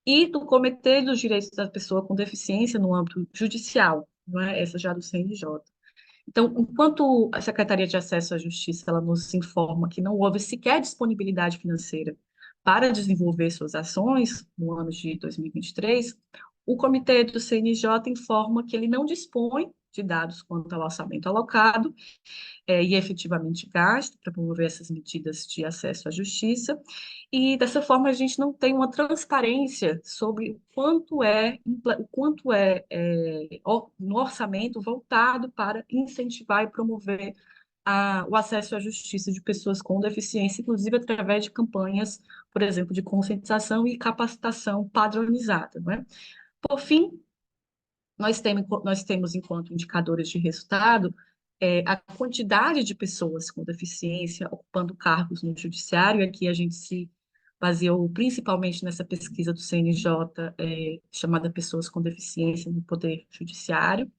e do Comitê dos Direitos da Pessoa com Deficiência no âmbito judicial, não é? Essa já do CNJ. Então, enquanto a Secretaria de Acesso à Justiça ela nos informa que não houve sequer disponibilidade financeira para desenvolver suas ações no ano de 2023, o comitê do CNJ informa que ele não dispõe de dados quanto ao orçamento alocado e efetivamente gasto para promover essas medidas de acesso à justiça, e dessa forma a gente não tem uma transparência sobre o quanto é no orçamento voltado para incentivar e promover o acesso à justiça de pessoas com deficiência, inclusive através de campanhas, por exemplo, de conscientização e capacitação padronizada, não é? Por fim, nós temos enquanto indicadores de resultado a quantidade de pessoas com deficiência ocupando cargos no judiciário. Aqui a gente se baseou principalmente nessa pesquisa do CNJ, chamada Pessoas com Deficiência no Poder Judiciário.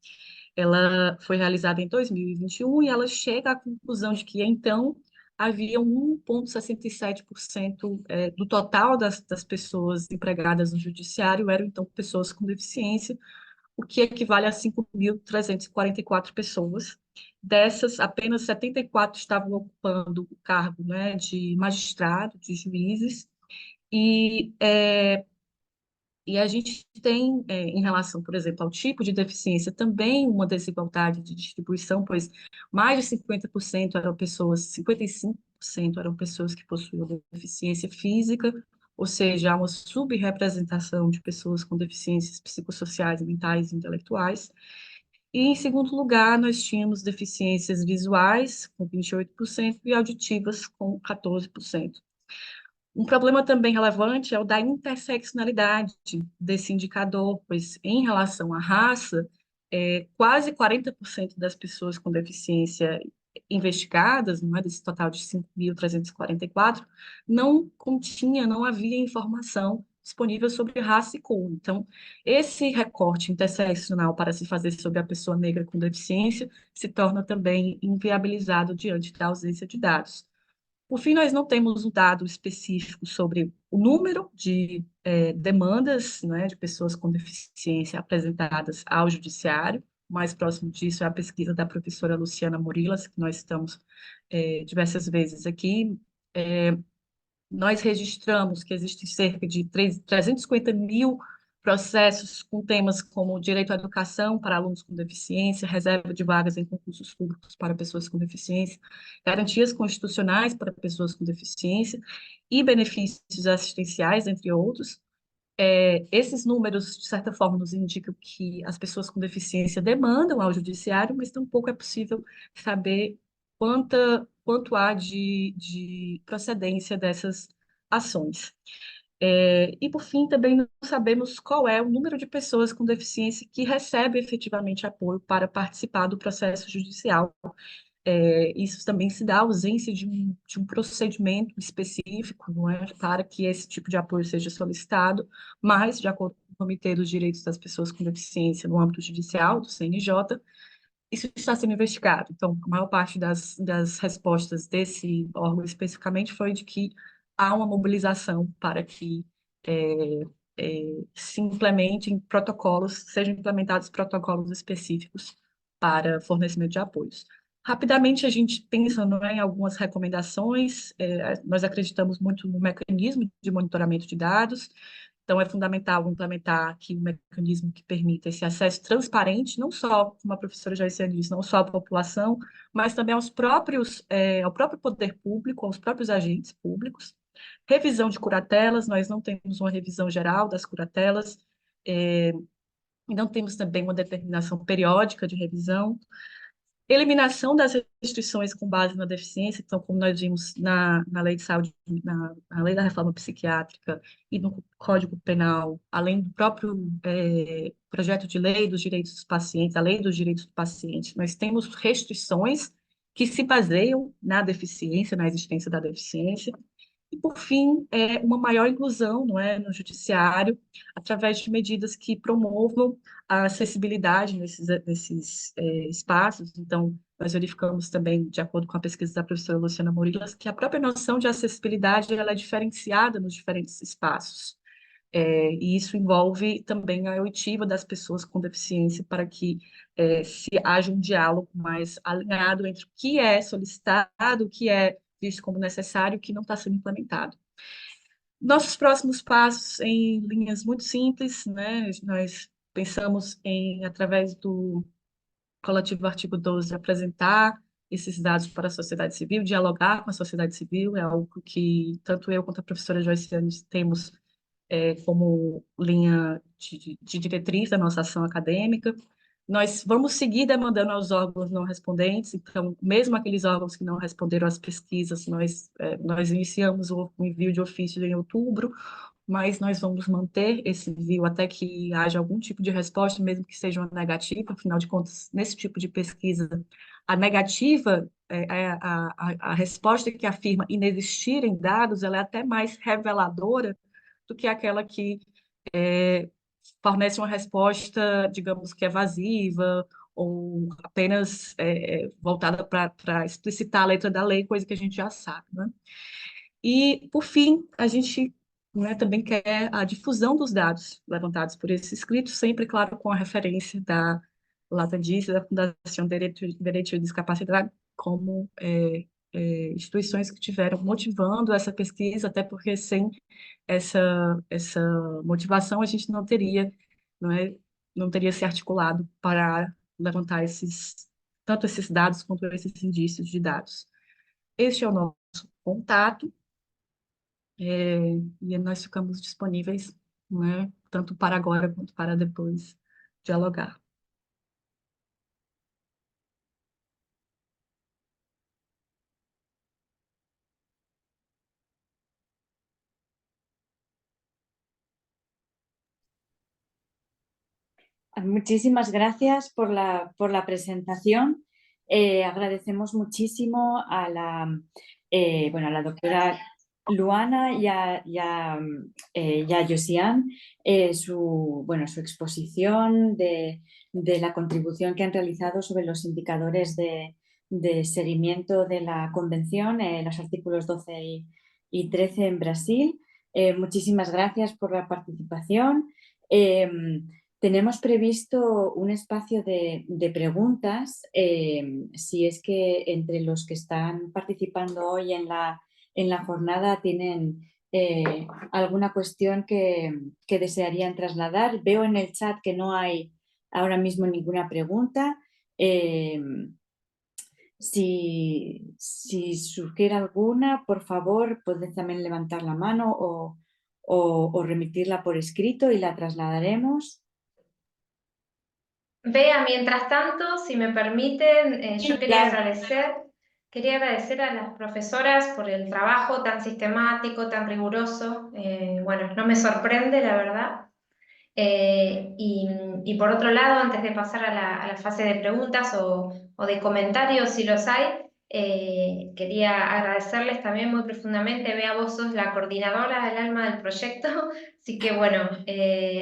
Ela foi realizada em 2021 e ela chega à conclusão de que, então, havia 1,67% do total das pessoas empregadas no judiciário eram, então, pessoas com deficiência, o que equivale a 5.344 pessoas. Dessas, apenas 74 estavam ocupando o cargo, né, de magistrado, de juízes, e, e a gente tem, em relação, por exemplo, ao tipo de deficiência, também uma desigualdade de distribuição, pois mais de 50% eram pessoas, 55% eram pessoas que possuíam deficiência física, ou seja, há uma subrepresentação de pessoas com deficiências psicossociais, mentais e intelectuais. E, em segundo lugar, nós tínhamos deficiências visuais, com 28%, e auditivas, com 14%. Um problema também relevante é o da interseccionalidade desse indicador, pois, em relação à raça, quase 40% das pessoas com deficiência investigadas, não é, desse total de 5.344, não havia informação disponível sobre raça e cor. Então, esse recorte interseccional para se fazer sobre a pessoa negra com deficiência se torna também inviabilizado diante da ausência de dados. Por fim, nós não temos um dado específico sobre o número de demandas, né, de pessoas com deficiência apresentadas ao judiciário. O mais próximo disso é a pesquisa da professora Luciana Murilas, que nós estamos diversas vezes aqui. Nós registramos que existem cerca de 350 mil processos com temas como direito à educação para alunos com deficiência, reserva de vagas em concursos públicos para pessoas com deficiência, garantias constitucionais para pessoas com deficiência e benefícios assistenciais, entre outros. Esses números, de certa forma, nos indicam que as pessoas com deficiência demandam ao judiciário, mas tampouco é possível saber quanto há de procedência dessas ações. E, por fim, também não sabemos qual é o número de pessoas com deficiência que recebe efetivamente apoio para participar do processo judicial. Isso também se dá a ausência de um procedimento específico, não é, para que esse tipo de apoio seja solicitado, mas, de acordo com o Comitê dos Direitos das Pessoas com Deficiência no âmbito judicial, do CNJ, isso está sendo investigado. Então, a maior parte das respostas desse órgão especificamente foi de que há uma mobilização para que se implementem protocolos, sejam implementados protocolos específicos para fornecimento de apoios. Rapidamente, a gente pensa, não é, em algumas recomendações. Nós acreditamos muito no mecanismo de monitoramento de dados, Então, é fundamental implementar aqui um mecanismo que permita esse acesso transparente, não só, como a professora Joyciane disse, não só à população, mas também ao próprio poder público, aos próprios agentes públicos. Revisão de curatelas, nós não temos uma revisão geral das curatelas, e não temos também uma determinação periódica de revisão. Eliminação das restrições com base na deficiência, então, como nós vimos na lei de saúde, na lei da reforma psiquiátrica e no Código Penal, além do próprio projeto de lei dos direitos dos pacientes, a lei dos direitos do paciente, nós temos restrições que se baseiam na deficiência, na existência da deficiência. E, por fim, uma maior inclusão, não é, no judiciário, através de medidas que promovam a acessibilidade nesses espaços. Então, nós verificamos também, de acordo com a pesquisa da professora Luciana Morilas, que a própria noção de acessibilidade ela é diferenciada nos diferentes espaços. E isso envolve também a oitiva das pessoas com deficiência para que se haja um diálogo mais alinhado entre o que é solicitado, o que é visto como necessário e o que não está sendo implementado. Nossos próximos passos em linhas muito simples, né? Nós pensamos em, através do coletivo Artigo 12, apresentar esses dados para a sociedade civil, dialogar com a sociedade civil, é algo que tanto eu quanto a professora Joyciane temos como linha de diretriz da nossa ação acadêmica. Nós vamos seguir demandando aos órgãos não respondentes, então, mesmo aqueles órgãos que não responderam às pesquisas, nós iniciamos o envio de ofício em outubro, mas nós vamos manter esse envio até que haja algum tipo de resposta, mesmo que seja uma negativa, afinal de contas, nesse tipo de pesquisa, a negativa, a resposta que afirma inexistirem dados, ela é até mais reveladora do que aquela que fornece uma resposta, digamos, que evasiva ou apenas voltada para explicitar a letra da lei, coisa que a gente já sabe, né? E, por fim, a gente também quer a difusão dos dados levantados por esse escrito, sempre, claro, com a referência da LATADIS, da Fundação Direito de Discapacidade, como instituições que tiveram motivando essa pesquisa, até porque sem essa motivação a gente não é, não teria se articulado para levantar tanto esses dados quanto esses indícios de dados. Este é o nosso contato, e nós ficamos disponíveis, né, tanto para agora quanto para depois dialogar. Muchísimas gracias por la presentación. Agradecemos muchísimo a a la doctora Luana y a Josiane su exposición de la contribución que han realizado sobre los indicadores de seguimiento de la Convención, los artículos 12 y 13 en Brasil. Muchísimas gracias por la participación. Tenemos previsto un espacio de preguntas, si es que entre los que están participando hoy en la jornada tienen alguna cuestión que desearían trasladar. Veo en el chat que no hay ahora mismo ninguna pregunta. Si surgiera alguna, por favor, podéis también levantar la mano o remitirla por escrito y la trasladaremos. Bea, mientras tanto, si me permiten, yo Sí, quería claro. agradecer a las profesoras por el trabajo tan sistemático, tan riguroso. Bueno, no me sorprende, la verdad. Y por otro lado, antes de pasar a la fase de preguntas o de comentarios, si los hay, quería agradecerles también muy profundamente. Bea, vos sos la coordinadora del alma del proyecto, así que bueno,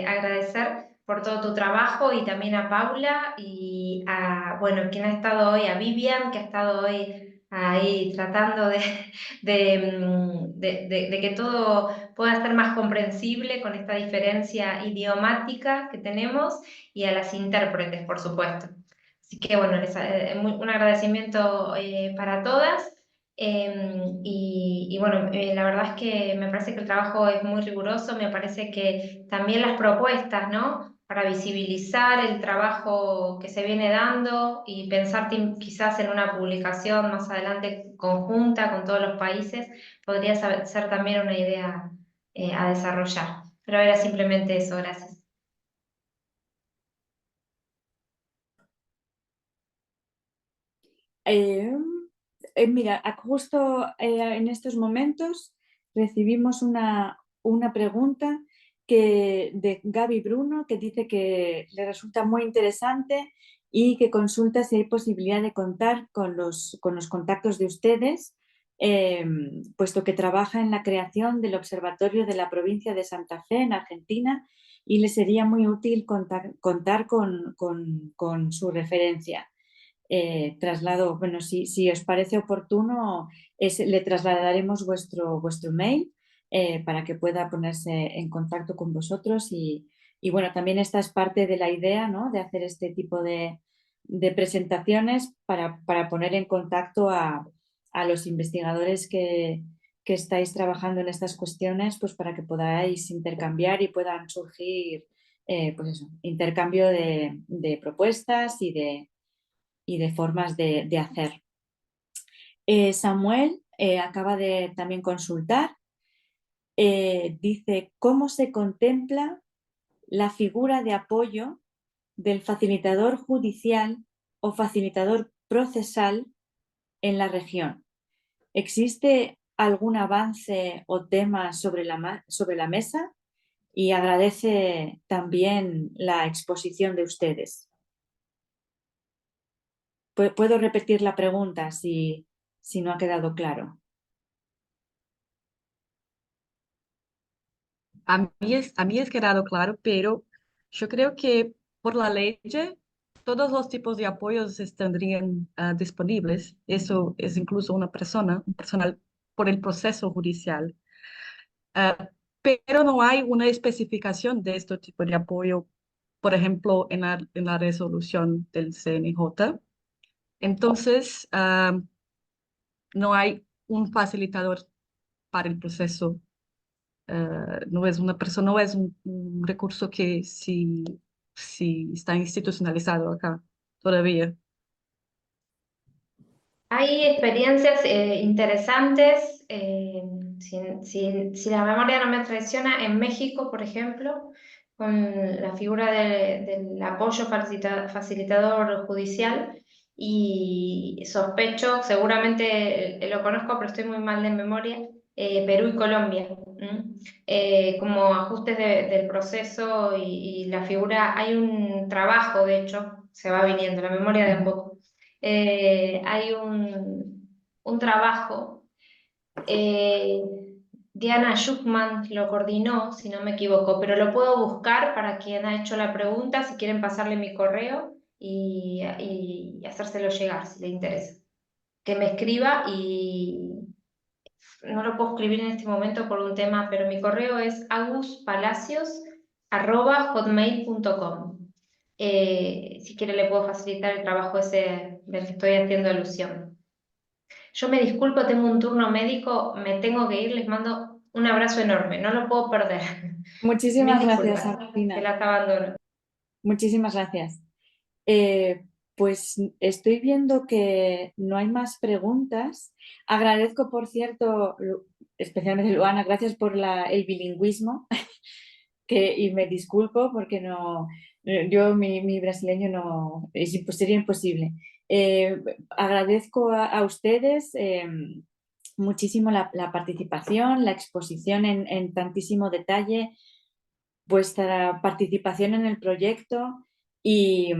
agradecer por todo tu trabajo y también a Paula y a, bueno, quien ha estado hoy, a Vivian, que ha estado hoy ahí tratando de que todo pueda ser más comprensible con esta diferencia idiomática que tenemos, y a las intérpretes, por supuesto. Así que bueno, un agradecimiento para todas. Y bueno, la verdad es que me parece que el trabajo es muy riguroso, me parece que también las propuestas, ¿no? Para visibilizar el trabajo que se viene dando y pensar quizás en una publicación más adelante conjunta con todos los países, podría ser también una idea a desarrollar. Pero era simplemente eso, gracias. Mira, justo en estos momentos recibimos una pregunta de Gaby Bruno que dice que le resulta muy interesante y que consulta si hay posibilidad de contar con los contactos de ustedes, puesto que trabaja en la creación del Observatorio de la provincia de Santa Fe en Argentina y le sería muy útil contar con su referencia. Traslado, bueno, si os parece oportuno, le trasladaremos vuestro mail para que pueda ponerse en contacto con vosotros y bueno, también esta es parte de la idea, ¿no? De hacer este tipo de presentaciones para poner en contacto a los investigadores que estáis trabajando en estas cuestiones, pues para que podáis intercambiar y puedan surgir, pues eso, intercambio de propuestas y de formas de hacer. Samuel acaba de también consultar, dice, ¿cómo se contempla la figura de apoyo del facilitador judicial o facilitador procesal en la región? ¿Existe algún avance o tema sobre la mesa? Y agradece también la exposición de ustedes. Puedo repetir la pregunta si no ha quedado claro. A mí es quedado claro, pero yo creo que por la ley todos los tipos de apoyos estarían disponibles. Eso es incluso un personal por el proceso judicial. Ah, pero no hay una especificación de este tipo de apoyo, por ejemplo, en la resolución del CNJ. Entonces, no hay un facilitador para el proceso. No es una persona, no es un recurso que si está institucionalizado acá todavía. Hay experiencias interesantes, si la memoria no me traiciona, en México, por ejemplo, con la figura del apoyo facilitador judicial, y sospecho, seguramente lo conozco, pero estoy muy mal de memoria, Perú y Colombia, como ajustes del proceso y la figura, hay un trabajo, de hecho, se va viniendo, la memoria de a poco. Hay un trabajo, eh, Diana Schuchman lo coordinó, si no me equivoco, pero lo puedo buscar para quien ha hecho la pregunta, si quieren pasarle mi correo y hacérselo llegar, si le interesa. Que me escriba y no lo puedo escribir en este momento por un tema, pero mi correo es aguspalacios@hotmail.com. Si quiere le puedo facilitar el trabajo ese del que estoy haciendo alusión. Yo me disculpo, tengo un turno médico, me tengo que ir, les mando un abrazo enorme, no lo puedo perder. Mil Muchísimas gracias, disculpas, que Agustina. las abandono. Muchísimas gracias. Pues estoy viendo que no hay más preguntas. Agradezco, por cierto, especialmente Luana, gracias por el bilingüismo y me disculpo porque no, mi brasileño no, sería imposible. Agradezco a ustedes muchísimo la participación, la exposición en tantísimo detalle, vuestra participación en el proyecto y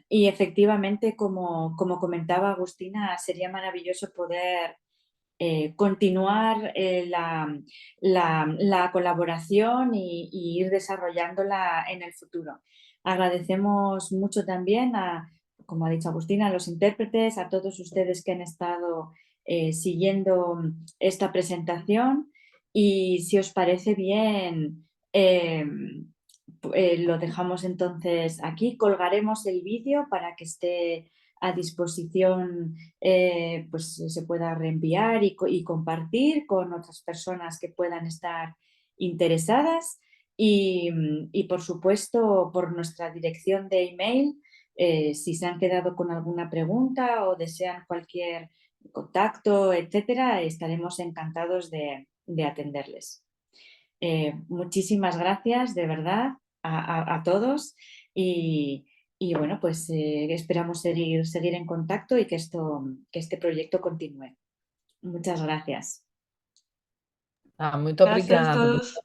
efectivamente, como comentaba Agustina, sería maravilloso poder continuar la colaboración y ir desarrollándola en el futuro. Agradecemos mucho también como ha dicho Agustina, a los intérpretes, a todos ustedes que han estado siguiendo esta presentación y si os parece bien, lo dejamos entonces aquí. Colgaremos el vídeo para que esté a disposición, pues se pueda reenviar y compartir con otras personas que puedan estar interesadas. Y por supuesto, por nuestra dirección de email, si se han quedado con alguna pregunta o desean cualquier contacto, etcétera, estaremos encantados de atenderles. Muchísimas gracias, de verdad, a todos y bueno, pues esperamos seguir en contacto y que este proyecto continúe. Muchas gracias. Muito Gracias a obrigada. todos.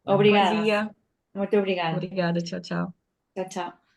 Obrigada. Bom dia. Muito obrigada. Obrigada. Tchau, tchau. Chao, chao.